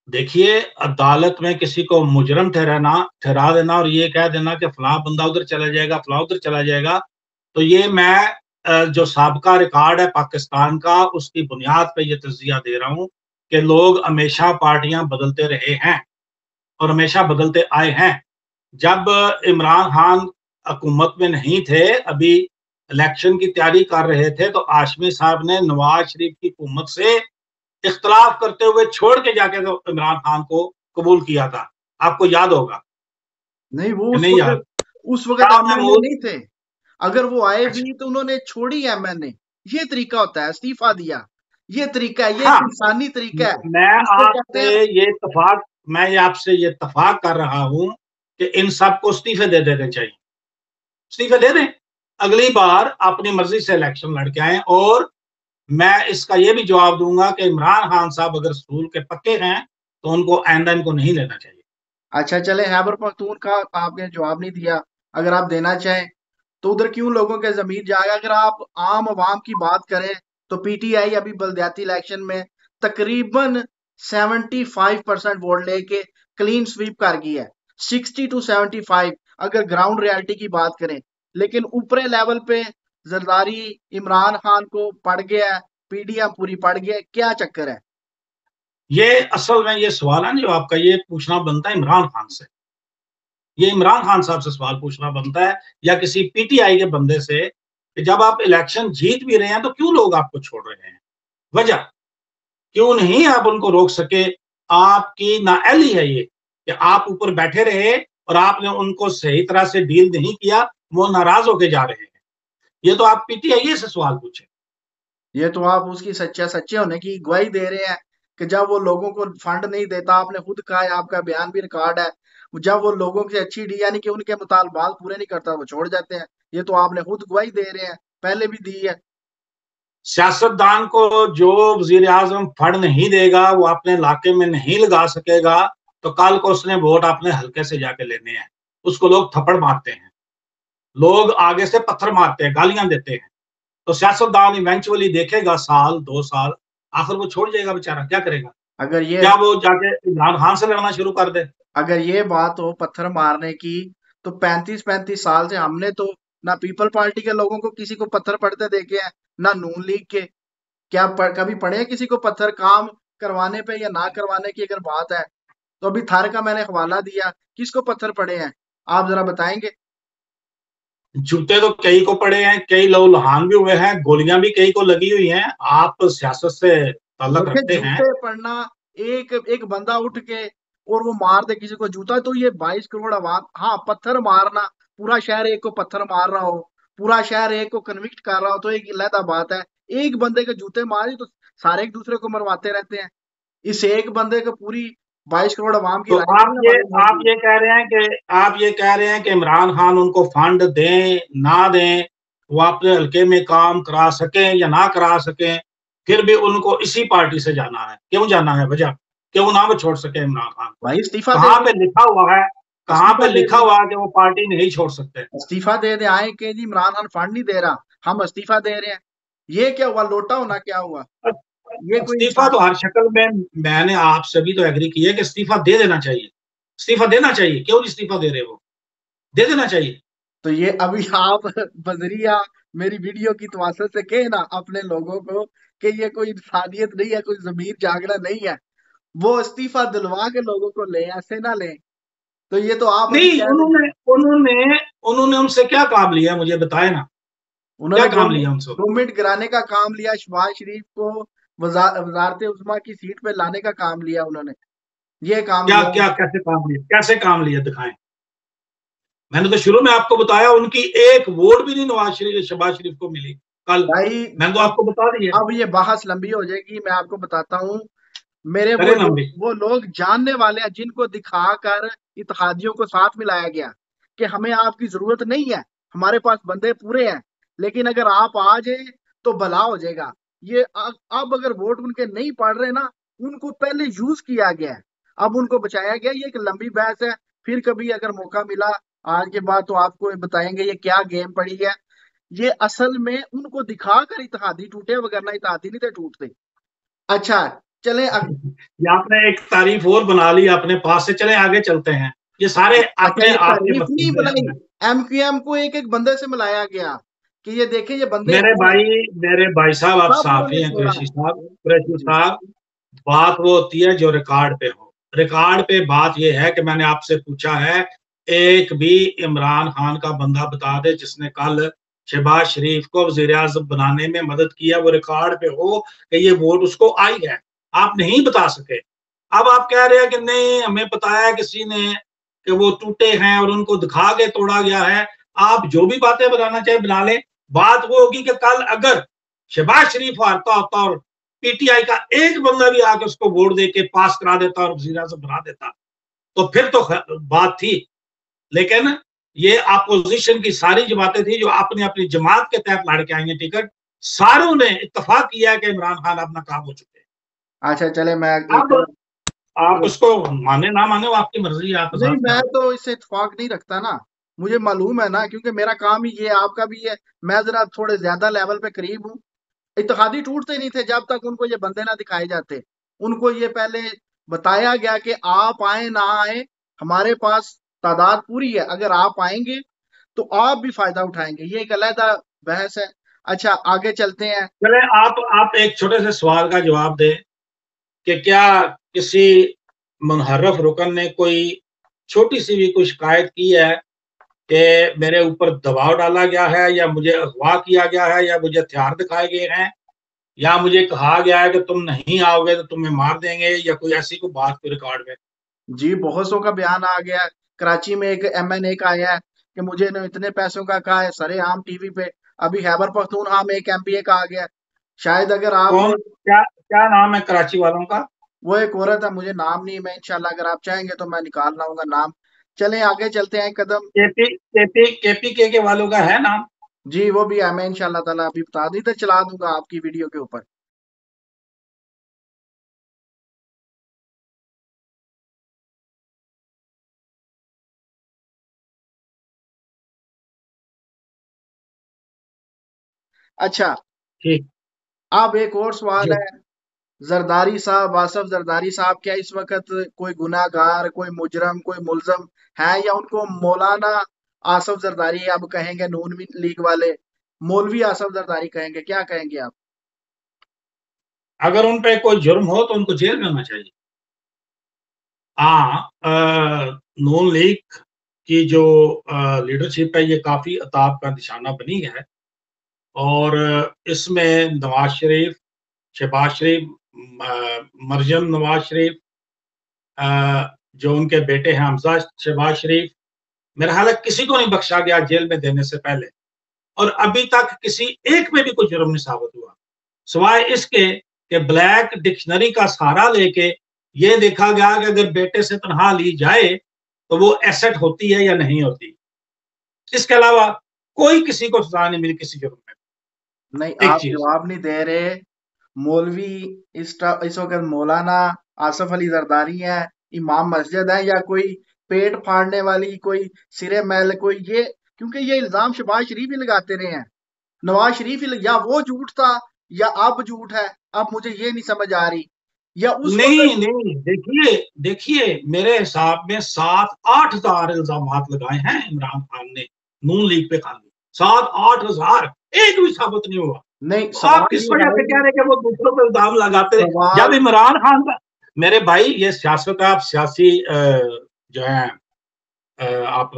देखिए, अदालत में किसी को मुजरम ठहरा देना और ये कह देना कि फलां बंदा उधर चला जाएगा, फलां उधर चला जाएगा, तो ये मैं जो साबका रिकॉर्ड है पाकिस्तान का, उसकी बुनियाद पे ये तज्जिया दे रहा हूँ कि लोग हमेशा पार्टियां बदलते रहे हैं और हमेशा बदलते आए हैं। जब इमरान खान हुकूमत में नहीं थे, अभी इलेक्शन की तैयारी कर रहे थे, तो आशमी साहब ने नवाज शरीफ की हुकूमत से इख्तलाफ करते हुए छोड़ के जाके तो इमरान खान को कबूल किया था। आपको याद होगा नहीं, वो कि उस नहीं याद? वक्त शाह एमएनए महमूद। नहीं थे। अगर वो आए अच्छा, भी तो उन्होंने छोड़ी एमएनए। ये तरीका होता है, इस्तीफा दिया। ये तरीका है, ये एक हाँ, इंसानी तरीका है। मैं इसको कहते आपसे हैं। ये इत्तफाक मैं ये आपसे ये इत्तफाक कर रहा हूं कि इन सबको इस्तीफे दे देने चाहिए। इस्तीफे दे दें, अगली बार अपनी मर्जी से इलेक्शन लड़के आए। और मैं इसका ये भी जवाब दूंगा कि इमरान खान साहब अगर सूल के पक्के हैं तो उनको आइंदा इनको नहीं लेना चाहिए। अच्छा, चले, खैबर पख्तूनख्वा आपने जवाब नहीं दिया। अगर आप देना चाहें तो उधर क्यों लोगों के जमीर जाएगा। अगर आप आम आवाम की बात करें तो पीटीआई अभी बलदियाती इलेक्शन में तकरीबन 75% वोट लेके क्लीन स्वीप कर गई है। 60 to 75, अगर ग्राउंड रियलिटी की बात करें। लेकिन ऊपरे लेवल पे जरदारी इमरान खान को पड़ गया है, पीडीएम पूरी पड़ गया है। क्या चक्कर है? ये असल में ये सवाल है जो आपका, ये पूछना बनता है इमरान खान से। ये इमरान खान साहब से सवाल पूछना बनता है, या किसी पीटीआई के बंदे से, कि जब आप इलेक्शन जीत भी रहे हैं तो क्यों लोग आपको छोड़ रहे हैं? वजह क्यों नहीं आप उनको रोक सके? आपकी नाअहली है ये कि आप ऊपर बैठे रहे और आपने उनको सही तरह से डील नहीं किया, वो नाराज होके जा रहे हैं। ये तो आप पीटीआई से सवाल पूछे। ये तो आप उसकी सच्चे होने की गवाही दे रहे हैं कि जब वो लोगों को फंड नहीं देता, आपने खुद कहा है, आपका बयान भी रिकॉर्ड है, जब वो लोगों की अच्छी डी यानी कि उनके मुतालबात पूरे नहीं करता वो छोड़ जाते हैं। ये तो आपने खुद गवाही दे रहे हैं, पहले भी दी है। सियासतदान को जो वजीर आजम फंड नहीं देगा, वो अपने इलाके में नहीं लगा सकेगा, तो कल को उसने वोट अपने हल्के से जाके लेने हैं, उसको लोग थप्पड़ मारते हैं, लोग आगे से पत्थर मारते हैं, गालियां देते हैं। तो सियासतदान इवेंचुअली देखेगा साल 2 साल, आखिर वो छोड़ जाएगा बेचारा, क्या करेगा? अगर ये क्या वो जाके इमरान खान से लड़ना शुरू कर दे? अगर ये बात हो पत्थर मारने की, तो 35-35 साल से हमने तो ना पीपल पार्टी के लोगों को किसी को पत्थर पड़ते देखे हैं, ना नून लीग के। कभी पड़े हैं किसी को पत्थर काम करवाने पे या ना करवाने की अगर बात है? तो अभी थार का मैंने हवाला दिया, किसको पत्थर पड़े हैं आप जरा बताएंगे? जूते तो कई को पड़े हैं, कई लोग लहान भी हुए हैं, गोलियां भी कई को लगी हुई हैं। आप सियासत से ताल्लुक देखे रखते हैं। जूते पड़ना, एक एक बंदा उठ के और वो मार दे किसी को जूता, तो ये 22 करोड़ आवाम, हाँ पत्थर मारना, पूरा शहर एक को पत्थर मार रहा हो, पूरा शहर एक को कन्विक्ट कर रहा हो तो एक अलग बात है। एक बंदे के जूते मारी तो सारे एक दूसरे को मरवाते रहते हैं। इस एक बंदे को पूरी 22 करोड़ आवाम की तो राय आप नहीं ये मालूम आप होती। ये कह रहे हैं कि इमरान खान उनको फंड दें ना दें, वो अपने हल्के में काम करा सकें या ना करा सकें, फिर भी उनको इसी पार्टी से जाना है। क्यों जाना है? वजह क्यों ना वो छोड़ सके इमरान खान को? भाई इस्तीफा दे कहाँ दे, पे लिखा हुआ है, कहाँ इस्तीफा पे दे लिखा दे, हुआ है कि वो पार्टी नहीं छोड़ सकते? इस्तीफा दे दे, आए कि जी इमरान खान फंड नहीं दे रहा, हम इस्तीफा दे रहे हैं। ये क्या हुआ? लोटा होना क्या हुआ? ये कोई इस्तीफा इंसान? तो हर शक्ल में, मैंने आप सभी तो एग्री किया कि इस्तीफा दे देना चाहिए, इस्तीफा देना चाहिए। क्यों नहीं इस्तीफा दे रहे? वो दे देना चाहिए। तो ये अभी आप बजरिया मेरी वीडियो की तवज्जो से कहे ना अपने लोगों को कि ये कोई इंसानियत नहीं है, कोई जमीर जागना नहीं है, वो इस्तीफा दिलवा के लोगों को ले, ऐसे ना ले। तो ये तो आप अभी नहीं, कह रहे हैं। उन्होंने उन्होंने उन्होंने उनसे क्या काम लिया, मुझे बताए ना, क्या उन्होंने काम लिया उनसे? गवर्नमेंट गिराने का काम लिया, शहबाज शरीफ को वजारत उजमा की सीट पे लाने का काम लिया उन्होंने, ये काम क्या लिया। क्या कैसे काम लिया, कैसे काम लिया, दिखाएं। मैंने तो शुरू में आपको बताया, उनकी एक वोट भी नहीं नवाज शरीफ शहबाज शरीफ को मिली कल। भाई मैंने तो अब आपको बता दिया। अब ये बहस लंबी हो जाएगी, मैं आपको बताता हूँ। मेरे करें हम भी। वो लोग जानने वाले हैं जिनको दिखाकर इत्तेहादियों को साथ मिलाया गया कि हमें आपकी जरूरत नहीं है, हमारे पास बंदे पूरे हैं, लेकिन अगर आप आ जाए तो भला हो जाएगा। ये अब अगर वोट उनके नहीं पड़ रहे ना, उनको पहले यूज किया गया है, अब उनको बचाया गया। ये एक लंबी बहस है, फिर कभी अगर मौका मिला आज के बाद तो आपको बताएंगे ये क्या गेम पड़ी है। ये असल में उनको दिखाकर इत्तेहादी टूटे, वगरना इत्तेहादी नहीं थे टूटते। अच्छा, चले ये आपने एक तारीफ और बना ली अपने पास से, चले आगे चलते हैं। ये सारे अच्छा, अपने ये आपके तारीफ नहीं मसले बनाई, हैं। एमक्यूएम को एक एक बंदे से मिलाया गया कि ये देखें ये बंदे मेरे हैं। भाई मेरे भाई साहब, आप सब साफी उन्होंने हैं, छोड़ा कुरैशी है। साहब। बात वो होती है जो रिकॉर्ड पे हो। रिकॉर्ड पे बात ये है कि मैंने आपसे पूछा है, एक भी इमरान खान का बंदा बता दे जिसने कल शहबाज शरीफ को वजीर आजम बनाने में मदद किया, वो रिकॉर्ड पे हो कि ये वोट उसको आई है। आप नहीं बता सके। अब आप कह रहे हैं कि नहीं, हमें पता है किसी ने कि वो टूटे हैं और उनको दिखा के तोड़ा गया है। आप जो भी बातें बनाना चाहे बना लें। बात वो होगी कि कल अगर शहबाज शरीफ हारता होता और पीटीआई का एक बंदा भी आके उसको वोट दे के पास करा देता और वजीर आजम बना देता, तो फिर तो बात थी। लेकिन ये अपोजिशन की सारी जमातें थी जो अपनी अपनी जमात के तहत लड़ के आई हैं टिकट, सारों ने इत्तेफाक किया है कि इमरान खान अब नाकाम हो चुके अच्छा चले, मैं हैं। एक अब आप उसको माने ना माने, वो आपकी मर्जी है, आप नहीं, आजाद मैं हैं। तो इससे इत्तेफाक नहीं रखता ना, मुझे मालूम है ना, क्योंकि मेरा काम ही ये है, आपका भी है। मैं जरा थोड़े ज्यादा लेवल पे करीब हूँ। इत्तेहादी टूटते नहीं थे जब तक उनको ये बंदे ना दिखाए जाते। उनको ये पहले बताया गया कि आप आए ना आए, हमारे पास तादाद पूरी है, अगर आप आएंगे तो आप भी फायदा उठाएंगे, ये एक अलग बहस है। अच्छा, आगे चलते हैं। चले, आप एक छोटे से सवाल का जवाब दें कि क्या किसी मुनहर्रफ रुकन ने कोई छोटी सी भी कोई शिकायत की है कि मेरे ऊपर दबाव डाला गया है या मुझे अगवा किया गया है या मुझे हथियार दिखाए गए हैं या मुझे कहा गया है कि तुम नहीं आओगे तो तुम्हें मार देंगे या कोई ऐसी कोई बात कोई रिकॉर्ड में? जी, बहुत सौ का बयान आ गया है। कराची में एक एमएनए का आया है कि मुझे ने इतने पैसों का कहा है, सरेआम टीवी पे। अभी खैबर पख्तूनख्वा में एक एमपीए का आ गया है। शायद अगर कौन, आपने, क्या क्या नाम है कराची वालों का? वो एक औरत है, मुझे नाम नहीं, मैं इंशाल्लाह अगर आप चाहेंगे तो मैं निकाल लाऊंगा नाम। चलें आगे चलते हैं एक कदम। केपी के वालों का है नाम? जी वो भी है, मैं इंशाल्लाह ताला अभी बता दी तो चला दूंगा आपकी वीडियो के ऊपर। अच्छा, ठीक। अब एक और सवाल जी। है। जरदारी साहब, आसफ जरदारी साहब, क्या इस वक्त कोई गुनाहगार, कोई मुजरम, कोई मुलजम है, या उनको मौलाना आसफ जरदारी अब कहेंगे नून लीग वाले, मौलवी आसफ जरदारी कहेंगे, क्या कहेंगे आप? अगर उन पे कोई जुर्म हो तो उनको जेल में होना चाहिए। हाँ, नून लीग की जो लीडरशिप है ये काफी अताब का निशाना बनी है और इसमें नवाज शरीफ, शहबाज शरीफ, मरियम नवाज शरीफ, जो उनके बेटे हैं हमजा शहबाज शरीफ, मेरा ख्याल है किसी को नहीं बख्शा गया जेल में देने से पहले और अभी तक किसी एक में भी कोई जुर्म नहीं साबित हुआ, सिवाय इसके कि ब्लैक डिक्शनरी का सहारा लेके ये देखा गया कि अगर बेटे से तनख्वाह ली जाए तो वो एसेट होती है या नहीं होती। इसके अलावा कोई किसी को सजा नहीं मिली किसी जुर्म में। नहीं, एक आप चीज। जवाब नहीं दे रहे। मौलवी इस वक्त मौलाना आसफ अली जरदारी हैं, इमाम मस्जिद है, या कोई पेट फाड़ने वाली, कोई सिरे मैल, कोई ये, क्योंकि ये इल्जाम शहबाज शरीफ ही लगाते रहे हैं, नवाज शरीफ ही, या वो झूठ था या अब झूठ है, अब मुझे ये नहीं समझ आ रही, या उस नहीं वक्त। नहीं, देखिए देखिए, मेरे हिसाब में 7-8 हजार इल्जामात लगाए हैं इमरान खान ने नून लीग पे खाली। 7-8 हजार, एक भी साबित नहीं हुआ। नहीं, तो आप सवाल किस ये वजह है से कह रहे हैं कि वो दूसरों पे इल्जाम लगाते रहे जब सवाल इमरान खान का? मेरे भाई ये सियासत है, आप सियासी जो है आप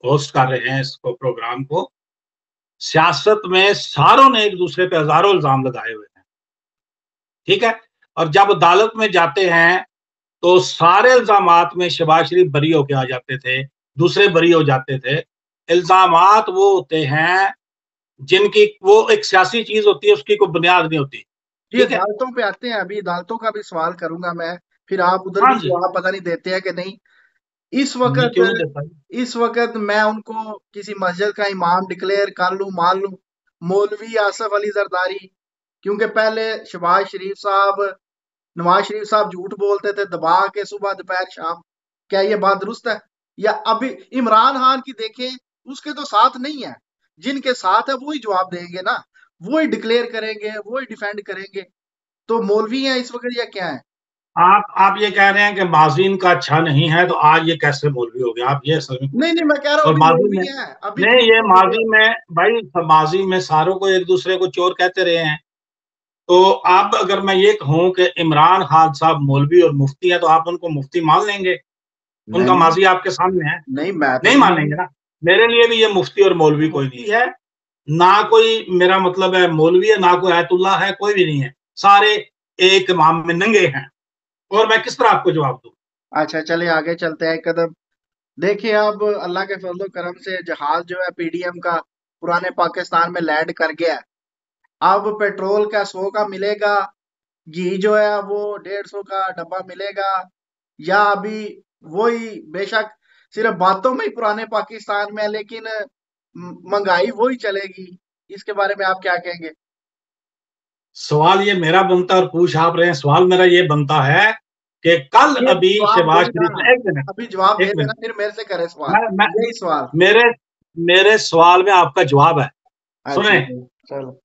होस्ट कर रहे हैं इसको, प्रोग्राम को। सियासत में सारों ने एक दूसरे पे हजारों इल्जाम लगाए हुए हैं, ठीक है? और जब अदालत में जाते हैं तो सारे इल्जामात में शहबाज शरीफ बरी होके आ जाते थे, दूसरे बरी हो जाते थे। इल्जामात वो होते हैं जिनकी वो एक सियासी चीज होती है, उसकी कोई बुनियाद नहीं होती, जी, ठीक है? अदालतों पे आते हैं, अभी अदालतों का भी सवाल करूंगा मैं, फिर आप उधर भी हाँ जी। जवाब पता नहीं देते हैं कि नहीं। इस नहीं, वक्त क्यों नहीं देता? इस वक्त मैं उनको किसी मस्जिद का इमाम डिक्लेयर कर लूं, मान लूं, मौलवी आसफ अली जरदारी, क्योंकि पहले शहबाज शरीफ साहब, नवाज शरीफ साहब झूठ बोलते थे दबा के सुबह दोपहर शाम, क्या ये बात दुरुस्त है? या अभी इमरान खान की देखें, उसके तो साथ नहीं है, जिनके साथ है वो ही जवाब देंगे ना, वो ही डिक्लेयर करेंगे, वो ही डिफेंड करेंगे। तो मौलवी हैं इस वक्त या क्या है? आप ये कह रहे हैं कि माजी इनका अच्छा नहीं है तो आज ये कैसे मौलवी हो गया, आप ये असल में पूछ नहीं नहीं, रहे हैं। मैं कह रहा हूँ और अभी माजी में, मौलवी हैं, अभी नहीं, झूठ ये बोल रहे माजी में भाई, माजी में सारों को एक दूसरे को चोर कहते रहे हैं। तो आप अगर मैं ये कहूं कि इमरान खान साहब मौलवी और मुफ्ती है तो आप उनको मुफ्ती मान लेंगे? हैं। उनका नहीं माजी आपके सामने है। नहीं, मैं तो नहीं नहीं मानेंगे मानूंगा। ना? मेरे लिए भी ये मुफ्ती और मौलवी कोई नहीं है, ना कोई मेरा मतलब है मौलवी है, ना कोई आयतुल्ला है, कोई भी नहीं है। सारे एक इमाम में नंगे हैं और मैं किस तरह आपको जवाब दूं? अच्छा, चले आगे चलते हैं एक कदम। देखिए, अब अल्लाह के फजलो करम से जहाज जो है पीडीएम का पुराने पाकिस्तान में लैंड कर गया है। अब पेट्रोल का 100 का मिलेगा, घी जो है वो 150 का डब्बा मिलेगा, या अभी वही, बेशक सिर्फ बातों में ही पुराने पाकिस्तान में है, लेकिन महंगाई वही चलेगी। इसके बारे में आप क्या कहेंगे? सवाल ये मेरा बनता है और पूछ आप रहे हैं, सवाल मेरा ये बनता है कि कल ये अभी जवाब शहबाज देना, शरीफ, एक मिनट, अभी जवाब दे एक देना, मिनट, फिर मेरे से करे सवाल, मैं यही सवाल। मेरे मेरे सवाल में आपका जवाब है। अच्छा सुने, जी, चलो।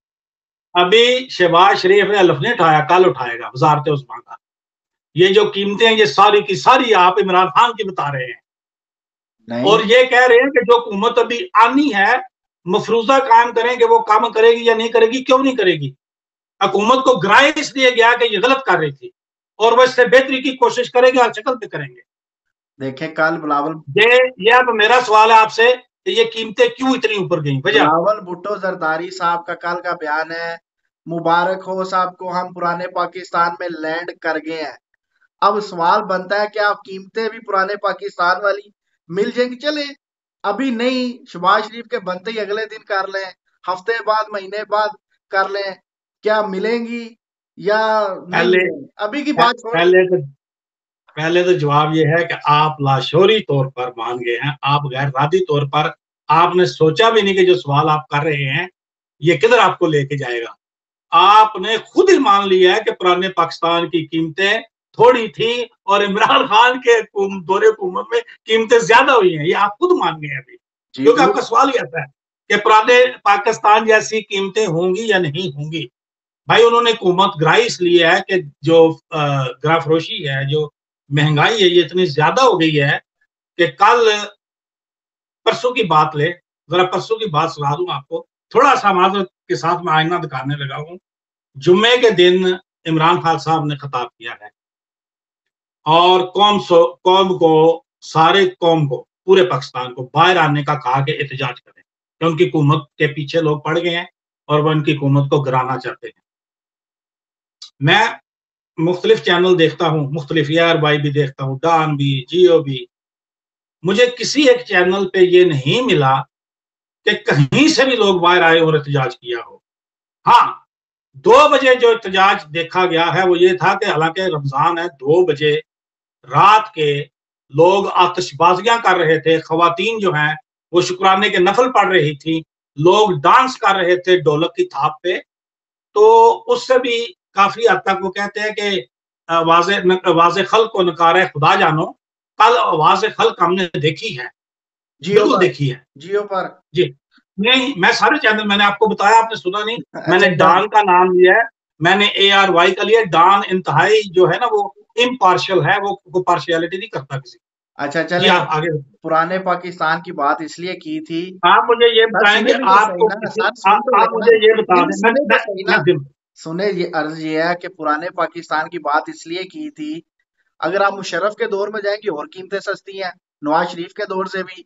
अभी शहबाज शरीफ ने लफ नहीं उठाया, कल उठाएगा वजारत उस्मा का। ये जो कीमतें हैं ये सारी की सारी आप इमरान खान की बता रहे हैं नहीं और ये कह रहे हैं कि जो हुकूमत अभी आनी है मफरूजा कायम करें कि वो काम करेगी या नहीं करेगी। क्यों नहीं करेगी? हुकूमत को गिराया इसलिए गया कि ये गलत कर रही थी और वह इससे बेहतरी की कोशिश करेगी, हर शक्ल पे करेंगे। देखें कल बिलावल ये अब मेरा सवाल है आपसे कि ये कीमतें क्यों इतनी ऊपर गई, वजह? बिलावल भुट्टो जरदारी साहब का कल का बयान है, मुबारक हो साहब को, हम पुराने पाकिस्तान में लैंड कर गए हैं। अब सवाल बनता है कि आप कीमतें भी पुराने पाकिस्तान वाली मिल जाएंगी, चले अभी नहीं, शहबाज शरीफ के बनते ही अगले दिन कर लें, हफ्ते बाद महीने बाद कर लें, क्या मिलेंगी या नहीं पहले मिलेंगी, अभी की बात छोड़ दें। पहले तो पहले तो जवाब ये है कि आप लाशोरी तौर पर मान गए हैं, आप गैर इरादी तौर पर आपने सोचा भी नहीं कि जो सवाल आप कर रहे हैं ये किधर आपको लेके जाएगा। आपने खुद ही मान लिया है कि पुराने पाकिस्तान की कीमतें थोड़ी थी और इमरान खान के दौरे हुकूमत में कीमतें ज्यादा हुई हैं, ये आप खुद मान गए अभी, जी क्योंकि आपका सवाल ही आता है कि पुराने पाकिस्तान जैसी कीमतें होंगी या नहीं होंगी। भाई उन्होंने हुकूमत गिराई इसलिए है कि जो गिरा फरोशी है, जो महंगाई है, ये इतनी ज्यादा हो गई है कि कल परसों की बात ले, जरा परसों की बात सुना दूं आपको, थोड़ा सा माजरत के साथ मैं आईना दिखाने लगा हूं। जुम्मे के दिन इमरान खान साहब ने खिताब किया है और कौम को, सारे कौम को, पूरे पाकिस्तान को बाहर आने का कहा कि एहतजाज करें कि उनकी हुकूमत के पीछे लोग पड़ गए हैं और वह उनकी हुकूमत को गिराना चाहते हैं। मैं मुख्तलिफ चैनल देखता हूँ, मुख्तलिफ ARY भी देखता हूँ, डॉन भी, जियो भी। मुझे किसी एक चैनल पे ये नहीं मिला कि कहीं से भी लोग बाहर आए और एहतजाज किया हो। हाँ, 2 बजे जो एहतजाज देखा गया है वो ये था कि हालांकि रमजान है, 2 बजे रात के लोग आतिशबाजियां कर रहे थे, खवातीन जो हैं वो शुक्राने के नफल पढ़ रही थी, लोग डांस कर रहे थे ढोलक की थाप पे। तो उससे भी काफी हद तक वो कहते हैं कि वाजे खल को नकारे खुदा जानो, कल वाजे खल हमने देखी है, जियो बिल्कुल पर, देखी है जियो पर। जी। नहीं, मैं सारे चैनल, मैंने आपको बताया, आपने सुना नहीं। अच्छा मैंने डन। डॉन का नाम लिया है, मैंने ARY का लिया। डॉन इंतहाई जो है ना वो इम्पार्शियल है, वो पार्शियलिटी नहीं करता किसी। अच्छा जी चले, आप आगे। पुराने पाकिस्तान की बात इसलिए की थी। आप मुझे ये सर बताएं कि सुने भी तो सही आपको ना, किसी, सर सुन तो आप ले ना, मुझे ये बता नहीं दें, सुने तो सही ना, मैं सुने, ये अर्ज ये है कि पुराने पाकिस्तान की बात इसलिए की थी, अगर आप मुशर्रफ के दौर में जाएंगे और कीमतें सस्ती हैं, नवाज शरीफ के दौर से भी,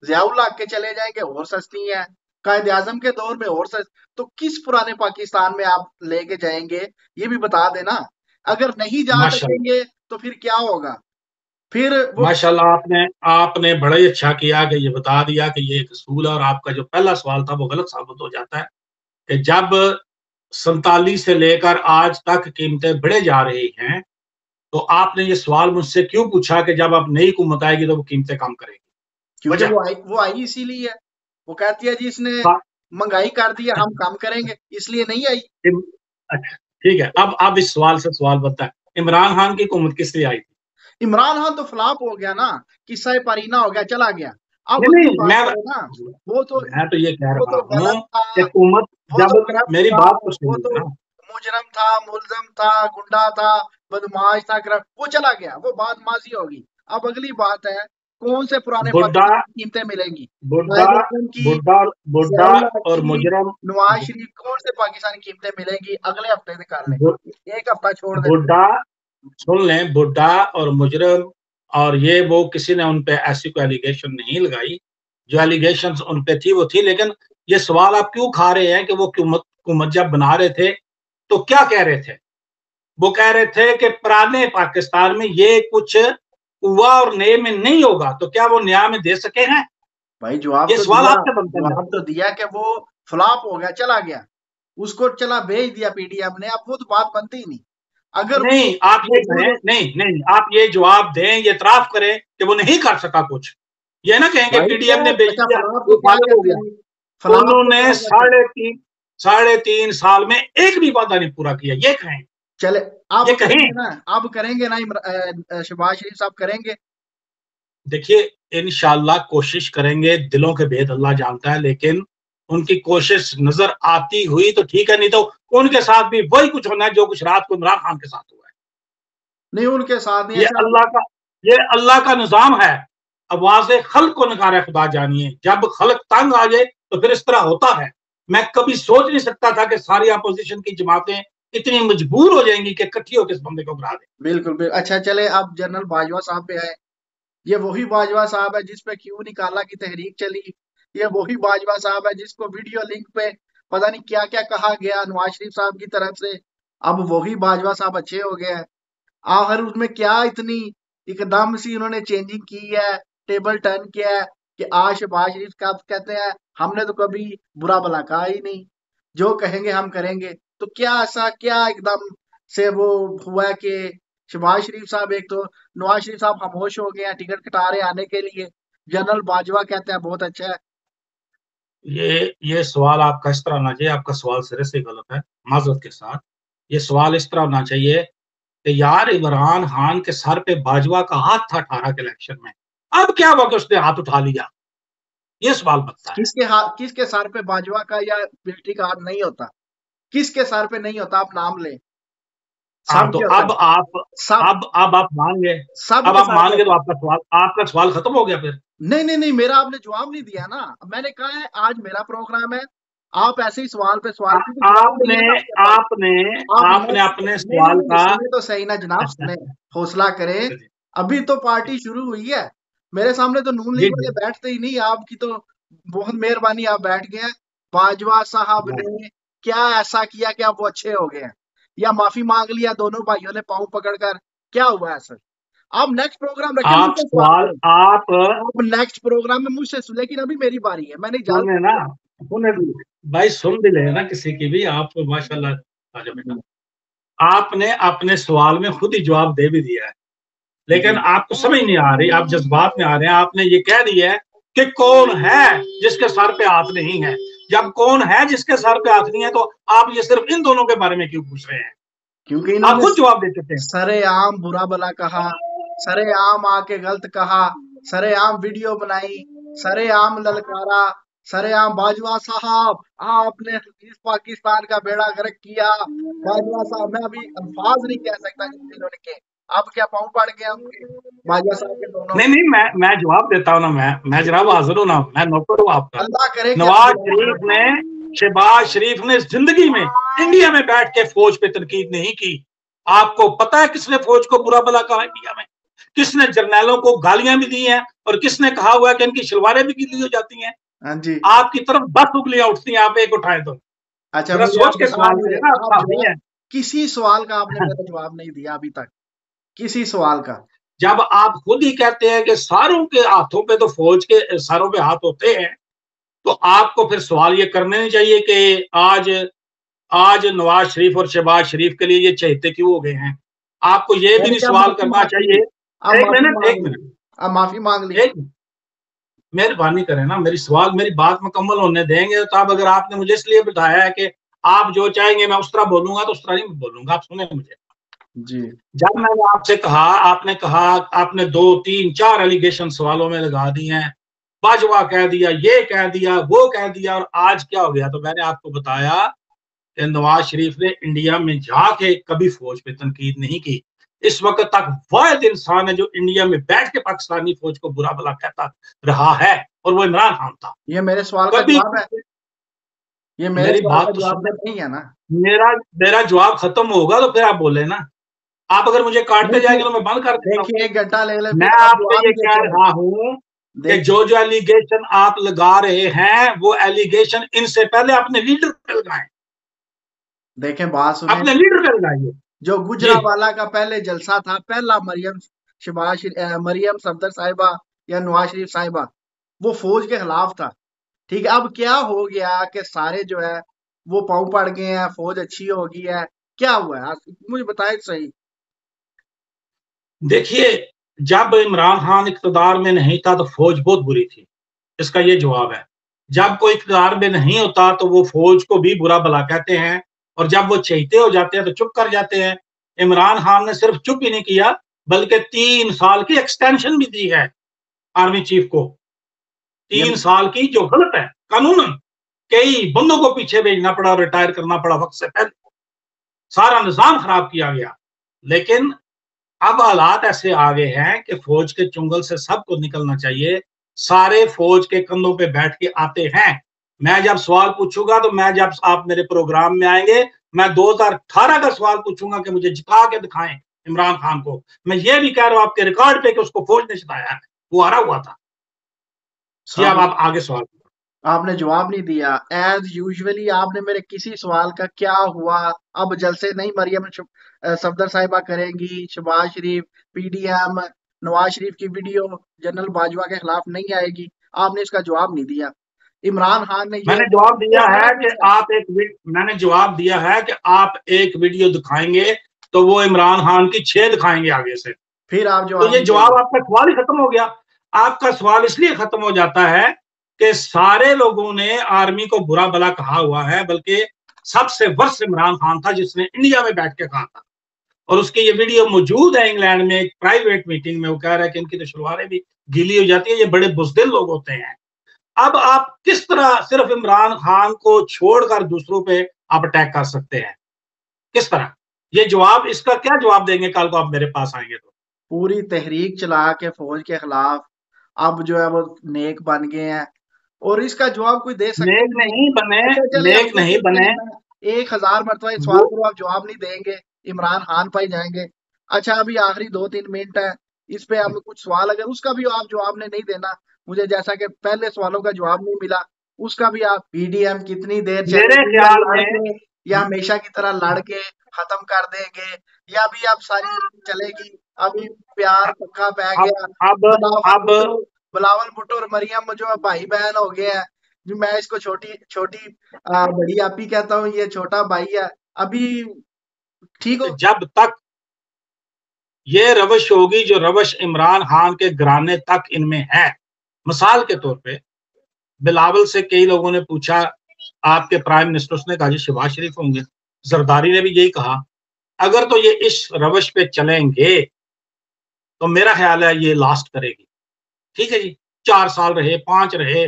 जियाउल्लाह के चले जाएंगे और सस्ती हैं, कायद आजम के दौर में और सस्ती, तो किस पुराने पाकिस्तान में आप लेके जाएंगे, ये भी बता देना। अगर नहीं जा माशाल्लाह, सकेंगे तो फिर क्या होगा, फिर वो। माशाल्लाह, आपने आपने बड़ा ही अच्छा किया कि ये बता दिया कि ये एक असूल है और आपका जो पहला सवाल था वो गलत साबित हो जाता है कि जब 47 से लेकर आज तक कीमतें बढ़े जा रही हैं, तो आपने ये सवाल मुझसे क्यों पूछा कि जब अब नई हुकूमत आएगी तो वो कीमतें कम करेगी? क्योंकि वजह? वो आई इसीलिए है, वो कहती है जी इसने हाँ, महंगाई कर दी है, हम कम करेंगे, इसलिए नहीं आई। अच्छा, ठीक है। अब इस सवाल से सवाल बनता है, इमरान खान की हुकूमत किस लिए आई थी? इमरान खान तो फ्लॉप हो गया ना, किस्सा पारीना हो गया, चला गया। अब नहीं अगली नहीं, बात करो ना, वो तो मैं तो ये कह वो रहा तो हूँ गलत था, कि हुकूमत, वो तो जब करप्ट मेरी था, बात तो वो सुनिए तो ना। मुजरम था, मुलजम था, गुंडा था, बदमाश था, करप्ट, वो चला गया, वो बात माजी होगी। अब अगली बात है, कौन से पुराने बुड्ढा पाकिस्तान की कीमतें मिलेंगी, बुड्ढा कायदे आज़म की, बुड्ढा बुड्ढा जियाउल्लाह और की, मुजरम, नवाज शरीफ, कौन से पाकिस्तानी कीमतें मिलेंगी, अगले हफ्ते निकाल लें, बु- एक हफ्ता छोड़ देते हैं। बुड्ढा, सुन लें, बुड्ढा और मुजरम, और ये वो किसी ने उन पे ऐसी कोई एलिगेशन नहीं लगाई। जो एलिगेशन उन पे थी वो थी, लेकिन ये सवाल आप क्यों खा रहे हैं कि वो हुकूमत हुकूमत जब बना रहे थे तो क्या कह रहे थे? वो कह रहे थे कि पुराने पाकिस्तान में ये कुछ हुआ और नए में नहीं होगा, तो क्या वो नया में दे सके हैं? भाई जवाब ये तो सवाल दिया, आपसे बनता है मेरा। जवाब तो दिया कि वो फ्लॉप हो गया, चला गया, उसको चला भेज दिया पीडीएफ ने, अब वो तो बात बनती ही नहीं, अगर वो नहीं, आप ये मौजूद कहें, हो। नहीं नहीं, आप ये जवाब दें, ये इतराफ करें कि वो नहीं कर सका कुछ। ये ना कहेंगे भाई पीडीएम तो ने भेज अच्छा दिया, फ्लॉप वो को क्या फाइनल हो कहते गया। हैं, फ्लॉप को उन्होंने क्या कहते हैं। साढ़े तीन साल में एक भी वादा नहीं पूरा किया, ये कहें, चले, ये अब कहें। करेंगे ना, अब करेंगे ना, शहबाज शरीफ साहब करेंगे। देखिए, इंशाल्लाह कोशिश करेंगे, दिलों के भेद अल्लाह जानता है, लेकिन उनकी कोशिश नजर आती हुई तो ठीक है, नहीं तो उनके साथ भी वही कुछ होना है जो कुछ रात को इमरान खान के साथ हुआ है। नहीं उनके साथ नहीं, ये अच्छा। अल्लाह का ये अल्लाह का निजाम है। आवाज खल्क को नकारा खुदा जानिए, जब खल्क तंग आ जाए तो फिर इस तरह होता है। मैं कभी सोच नहीं सकता था कि सारी अपोजिशन की जमातें इतनी मजबूर हो जाएंगी कि इकट्ठी होकर इस बंदे को गिरा दें। बिल्कुल बिल्कुल, अच्छा चले, अब जनरल बाजवा साहब पे आए। ये वही बाजवा साहब है जिस पे क्यों निकाला की तहरीक चली। ये वही बाजवा साहब है जिसको वीडियो लिंक पे पता नहीं क्या क्या कहा गया नवाज शरीफ साहब की तरफ से। अब वही बाजवा साहब अच्छे हो गए हैं। आखिर उसमें क्या इतनी एकदम से उन्होंने चेंजिंग की है, टेबल टर्न किया है कि आज शहबाज शरीफ का कहते हैं हमने तो कभी बुरा भला कहा ही नहीं, जो कहेंगे हम करेंगे। तो क्या ऐसा क्या एकदम से वो हुआ है कि शहबाज शरीफ साहब, एक तो नवाज शरीफ साहब खामोश हो गए हैं, टिकट कटा रहे हैं आने के लिए। जनरल बाजवा कहते हैं बहुत अच्छा है। ये सवाल आपका इस तरह होना चाहिए, आपका सवाल सिरे से गलत है, माजरत के साथ। ये सवाल इस तरह होना चाहिए कि यार इमरान खान के सर पे बाजवा का हाथ था 18 के इलेक्शन में, अब क्या हुआ कि उसने हाथ उठा लिया? ये सवाल बनता है। किसके सर पे बाजवा का या बेटी का हाथ नहीं होता? किसके सर पे नहीं होता? आप नाम लें। हाँ, सब तो के होता है। सब अब आप मान गए। सब अब के आप सर पे मान गए तो होता है। आपका सवाल खत्म हो गया फिर। नहीं नहीं नहीं, मेरा आपने जवाब नहीं दिया ना। मैंने कहा है आज मेरा प्रोग्राम है, आप ऐसे ही सवाल पे आ, सवाल, क्योंकि जवाब नहीं आपने है ना आपके पास। आपने आप आपने नेक्स्ट, अपने नहीं नहीं सवाल नहीं, का सुने तो सही ना जनाब, सुने, हौसला करें। अभी तो पार्टी शुरू हुई है। मेरे सामने तो नून जी लीग जी। वाले बैठते ही नहीं। आपकी तो बहुत मेहरबानी, आप बैठ गए हैं। बाजवा साहब ने क्या ऐसा किया कि आप वो अच्छे हो गए हैं, या माफी मांग लिया दोनों भाइयों ने पांव पकड़कर? क्या हुआ है सर? आप नेक्स्ट प्रोग्राम रखें, आप मुझसे सवाल सवाल करें। आप आप नेक्स्ट प्रोग्राम में मुझसे लेकिन अभी मेरी बारी है, मैंने सुने ना, इजाजत। सुने भी, भाई सुन भी ले ना किसी की भी, आप तो माशाल्लाह। आजा बेटा, आपने अपने सवाल में खुद ही जवाब दे भी दिया है, लेकिन जी आपको समझ नहीं आ रही, आप जज्बात में आ रहे हैं। आपने ये कह दिया है कि कौन है जिसके सर पे हाथ नहीं है। जब कौन है जिसके सर पे हाथ नहीं है, तो आप ये सिर्फ इन दोनों के बारे में क्यों पूछ रहे हैं? क्योंकि आप इन्होंने खुद जवाब दे चुके हैं। सरेआम बुरा भला कहा, सरेआम आके गलत कहा, सरेआम वीडियो बनाई, सरेआम ललकारा, सरेआम बाजवा साहब आपने इस पाकिस्तान का बेड़ा गर्क किया। बाजवा साहब, मैं अभी अल्फाज नहीं कह सकता जितने इन्होंने के। अब क्या पाँव पड़ गए उनके, बाजवा साहब के दोनों? नहीं नहीं, मैं जवाब देता हूँ ना, मैं जनाब हाजिर हूँ ना, मैं नौकर हूँ आपका। अल्लाह करे कि आप नवाज जवाब शरीफ दें। ने शहबाज शरीफ ने जिंदगी में इंडिया में बैठ के फौज पे तनकीद नहीं की। आपको पता है किसने फौज को बुरा भला कहा इंडिया में? किसने जर्नैलों को गालियां भी दी हैं, और किसने कहा हुआ है कि इनकी शलवारें भी गीली हो जाती हैं? हाँ जी। आपकी तरफ 10 उंगलियां उठती हैं, आप एक उठाए तो। अच्छा, जरा मुझे सोच आप के बता सवाल दीजिए, करें ना, आप आपका नहीं जवाब, है। किसी सवाल का आपने मेरा जवाब नहीं दिया अभी तक, किसी सवाल का। जब आप खुद ही कहते हैं कि सारों के हाथों पे तो फौज के सरों पे हाथ होते हैं, तो आपको फिर सवाल ये करने नहीं चाहिए कि आज आज नवाज शरीफ और शहबाज शरीफ के लिए ये चहेते क्यों हो गए हैं? आपको ये भी मैंने नहीं क्या सवाल माफी करना मांग ली? चाहिए। आप एक माफी मिनट, मांग एक ली? मिनट, आप माफी मांग ली? एक मिनट, मेहरबानी करें ना, मेरी बात मुकम्मल होने देंगे। तो अब अगर आपने मुझे इसलिए बिठाया है कि आप जो चाहेंगे मैं उस तरह बोलूंगा, तो उस तरह नहीं बोलूंगा। आप सुने मुझे। जी जब मैंने आपसे कहा, आपने कहा, आपने 2 3 4 एलिगेशन सवालों में लगा दी हैं। बाजवा कह दिया, ये कह दिया, वो कह दिया, और आज क्या हो गया? तो मैंने आपको बताया कि नवाज शरीफ ने इंडिया में जाके कभी फौज पे तनकीद नहीं की। इस वक्त तक वाहिद इंसान है जो इंडिया में बैठ के पाकिस्तानी फौज को बुरा भला कहता रहा है, और वो इमरान खान था। ये मेरे सवाल का कभी जवाब है? ये मेरे मेरी सवाल का बात तो जवाब सुने, तो नहीं है ना? मेरा मेरा जवाब खत्म होगा तो फिर आप बोले ना। आप अगर मुझे काटते देखिए, जाएंगे तो मैं बंद कर देता हूँ। देखिए 1 घंटा ले ले मैं फिर आप आपसे जवाब ये ही कह देते रहे। रहा हूं कि देखिए, जो जो एलिगेशन आप लगा रहे हैं, वो एलिगेशन इनसे पहले अपने लीडर पे लगाएं, देखें, बात सुने। अपने लीडर पे लगाइए। जो जी। गुजरावाला का पहले जलसा था, पहला मरियम सफदर साहिबा या नवाज शरीफ साहिबा, वो फौज के खिलाफ था। ठीक है, अब क्या हो गया कि सारे जो है वो पाँव पड़ गए हैं, फौज अच्छी हो गई है। क्या हुआ है मुझे बताएं तो सही। देखिए, जब इमरान खान इक़्तिदार में नहीं था तो फौज बहुत बुरी थी, इसका ये जवाब है। जब कोई इक़्तिदार में नहीं होता तो वो फौज को भी बुरा भला कहते हैं, और जब वो चहेते हो जाते हैं तो चुप कर जाते हैं। इमरान खान ने सिर्फ चुप ही नहीं किया, बल्कि 3 साल की एक्सटेंशन भी दी है आर्मी चीफ को। ये 3 साल की, जो गलत है कानूनन। कई बंदों को पीछे भेजना पड़ा, रिटायर करना पड़ा वक्त से पहले, सारा निजाम खराब किया गया। लेकिन अब हालात ऐसे आ गए हैं कि फौज के चुंगल से सबको निकलना चाहिए। सारे फौज के कंधों पे बैठ के आते हैं। मैं जब सवाल पूछूंगा, तो मैं जब आप मेरे प्रोग्राम में आएंगे, मैं 2018 का सवाल पूछूंगा कि मुझे जिता के दिखाएं इमरान खान को। मैं ये भी कह रहा हूं आपके रिकॉर्ड पे कि उसको फौज ने जिताया है। वो आ रहा हुआ था। जी, अब आप आगे सवाल। आपने जवाब नहीं दिया। एज यूजुअली आपने मेरे किसी सवाल का क्या हुआ, अब जलसे नहीं मरियम सफदर साहिबा करेंगी, शहबाज शरीफ, पीडीएम, नवाज शरीफ की वीडियो जनरल बाजवा के खिलाफ नहीं आएगी, आपने इसका जवाब नहीं दिया। इमरान खान ने ये मैंने जवाब दिया है कि किया। मैंने जवाब दिया है कि आप एक वीडियो दिखाएंगे तो वो इमरान खान की 6 दिखाएंगे आगे से। फिर आप तो जवाब ये नहीं जवाब देंगे। आपका सवाल ही खत्म हो गया। आपका सवाल इसलिए खत्म हो जाता है कि सारे लोगों ने आर्मी को बुरा भला कहा हुआ है, बल्कि सबसे वर्स्ट इमरान खान था जिसने इंडिया में बैठ के कहा था। और उसकी ये वीडियो मौजूद है इंग्लैंड में एक प्राइवेट मीटिंग में। वो कह रहा है कि इनकी तो शलवारें भी गीली हो जाती है, ये बड़े बुज़दिल लोग होते हैं। अब आप किस तरह सिर्फ इमरान खान को छोड़कर दूसरों पे आप अटैक कर सकते हैं? किस तरह? ये जवाब, इसका क्या जवाब देंगे कल को आप मेरे पास आएंगे तो? पूरी तहरीक चला के फौज के खिलाफ अब जो है वो नेक बन गए हैं, और इसका जवाब कोई दे सकता नेक ही नहीं। नहीं बने, अच्छा चले, नेक आपको नहीं बने। 1000 मरतबा इस वो सवाल करो, आप जवाब नहीं देंगे, इमरान खान पाई जाएंगे। अच्छा अभी आखिरी 2-3 मिनट है, इस पे हम कुछ सवाल, अगर उसका भी आप जवाब ने नहीं देना मुझे, जैसा कि पहले सवालों का जवाब नहीं मिला, उसका भी आप, पीडीएम कितनी देर मेरे चलेगी, या ख्याल लड़ में के, या हमेशा की तरह लड़ के खत्म कर देंगे, या भी अब सारी चलेगी, अभी प्यार पक्का पै अब गया, अब बिलावल अब भुट्टो, बिलावल भुट्टो और मरियम जो है भाई बहन हो गए हैं। जी मैं इसको छोटी छोटी बड़ी आपी कहता हूँ, ये छोटा भाई है अभी, ठीक हो। जब तक ये रवश होगी जो रवश इमरान खान के घराने तक इनमें है, मिसाल के तौर पे बिलावल से कई लोगों ने पूछा आपके प्राइम मिनिस्टर, उसने कहा जी शहबाज शरीफ होंगे। जरदारी ने भी यही कहा। अगर तो ये इस रवश पे चलेंगे तो मेरा ख्याल है ये लास्ट करेगी। ठीक है जी, 4 साल रहे, 5 रहे,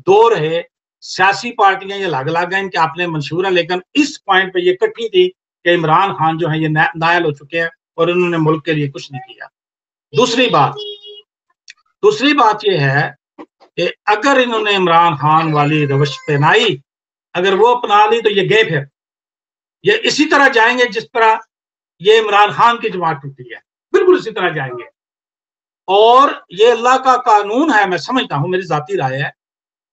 2 रहे, सियासी पार्टियां ये अलग अलग हैं, इनके अपने मंशूर हैं, लेकिन इस पॉइंट पे ये इकट्ठी थी कि इमरान खान जो है ये नायल हो चुके हैं और इन्होंने मुल्क के लिए कुछ नहीं किया। दूसरी बात दूसरी बात ये है कि अगर इन्होंने इमरान खान वाली रवश अपनाई, अगर वो अपना ली तो ये गए, फिर ये इसी तरह जाएंगे जिस तरह ये इमरान खान की जमात टूटी है, बिल्कुल इसी तरह जाएंगे। और ये अल्लाह का कानून है, मैं समझता हूं, मेरी जाती राय है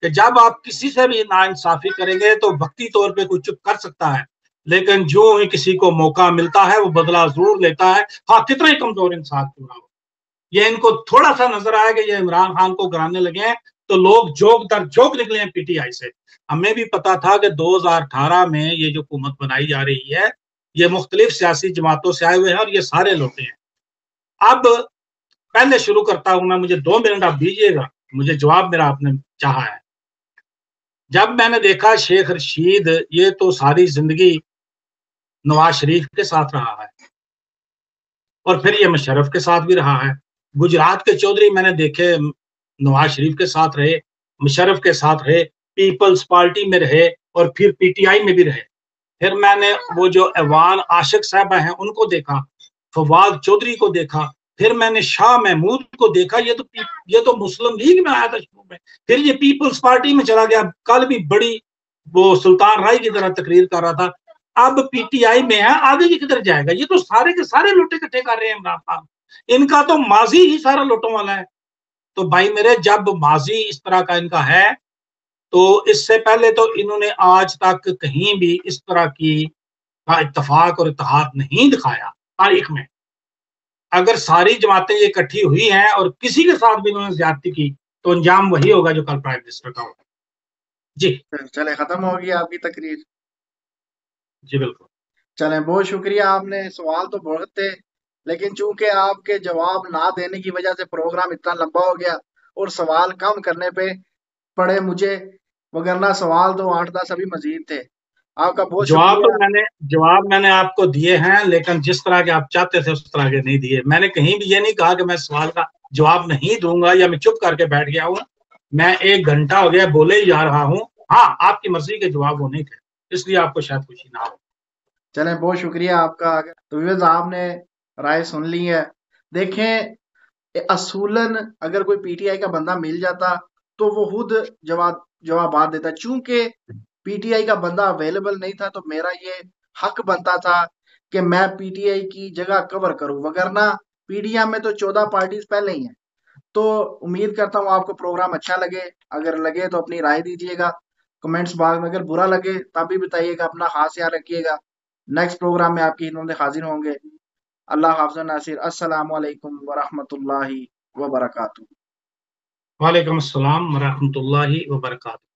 कि जब आप किसी से भी नाइंसाफी करेंगे तो वक्ती तौर पे कोई चुप कर सकता है, लेकिन जो ही किसी को मौका मिलता है वो बदला जरूर लेता है, हाँ कितना ही कमजोर इंसान क्यों ना हो। ये इनको थोड़ा सा नजर आया कि ये इमरान खान को गिराने लगे हैं, तो लोग जोक दर जोक निकले हैं पीटीआई से। हमें भी पता था कि 2018 में ये जो हुकूमत बनाई जा रही है, ये मुख्तलिफ सियासी जमातों से आए हुए हैं और ये सारे लोटे हैं। अब पहले शुरू करता हूं मैं, मुझे 2 मिनट आप दीजिएगा, मुझे जवाब मेरा आपने चाहा है। जब मैंने देखा शेख रशीद ये तो सारी जिंदगी नवाज शरीफ के साथ रहा है और फिर ये मुशर्रफ के साथ भी रहा है। गुजरात के चौधरी मैंने देखे, नवाज शरीफ के साथ रहे, मुशर्रफ के साथ रहे, पीपल्स पार्टी में रहे और फिर पीटीआई में भी रहे। फिर मैंने वो जो ऐवान आशिक साहबा हैं उनको देखा, फवाद चौधरी को देखा, फिर मैंने शाह महमूद को देखा, ये तो मुस्लिम लीग में आया था शुरू में, फिर ये पीपल्स पार्टी में चला गया। कल भी बड़ी वो सुल्तान राय की तरह तकरीर कर रहा था, अब पीटीआई में है, आगे भी किधर जाएगा। ये तो सारे के सारे लुटे इकट्ठे कर रहे हैं इमरान खान, इनका तो माजी ही सारा लुटों वाला है। तो भाई मेरे, जब माजी इस तरह का इनका है, तो इससे पहले तो इन्होंने आज तक कहीं भी इस तरह की का इत्तेफाक और इत्तेहाद नहीं दिखाया तारीख में। अगर सारी जमातें ये इकट्ठी हुई हैं और किसी के साथ भी इन्होंने ज्यादती की, तो अंजाम वही होगा जो कल प्राइम मिनिस्टर का होगा। जी। चले, खत्म हो गई आपकी तकरीर। जी बिल्कुल। चले, बहुत शुक्रिया, आपने सवाल तो बहुत थे, लेकिन चूंकि आपके जवाब ना देने की वजह से प्रोग्राम इतना लंबा हो गया और सवाल कम करने पे पड़े मुझे, वगरना सवाल तो 8-10 अभी मजीद थे। आपका बहुत जवाब तो शुक्रिया। मैंने आपको दिए हैं, लेकिन जिस तरह के आप चाहते थे उस तरह के नहीं दिए। मैंने कहीं भी ये नहीं कहा कि मैं सवाल का जवाब नहीं दूंगा या मैं चुप करके बैठ गया हूं। मैं 1 घंटा हो गया बोले ही जा रहा हूं। हाँ, आपकी मर्जी के जवाब वो नहीं थे, इसलिए आपको शायद खुशी ना हो। चलें, बहुत शुक्रिया आपका। तो व्यूअर्स, आपने राय सुन ली है। देखें, असूलन अगर कोई पीटीआई का बंदा मिल जाता तो वो खुद जवाब देता। चूंकि पीटीआई का बंदा अवेलेबल नहीं था तो मेरा ये हक बनता था कि मैं पीटीआई की जगह कवर करूं, वगरना पीडीएम में तो 14 पार्टीज पहले ही हैं। तो उम्मीद करता हूँ आपको प्रोग्राम अच्छा लगे। अगर लगे तो अपनी राय दीजिएगा कमेंट्स बॉक्स में। अगर बुरा लगे तब भी बताइएगा। अपना खास ख्याल रखिएगा। नेक्स्ट प्रोग्राम में आपकी खिदमत में हाजिर होंगे। अल्लाह हाफ़िज़ नासिर। अस्सलामु अलैकुम व रहमतुल्लाहि व बरकातुहू। वालेकुम अस्सलाम व रहमतुल्लाहि व बरकातहू।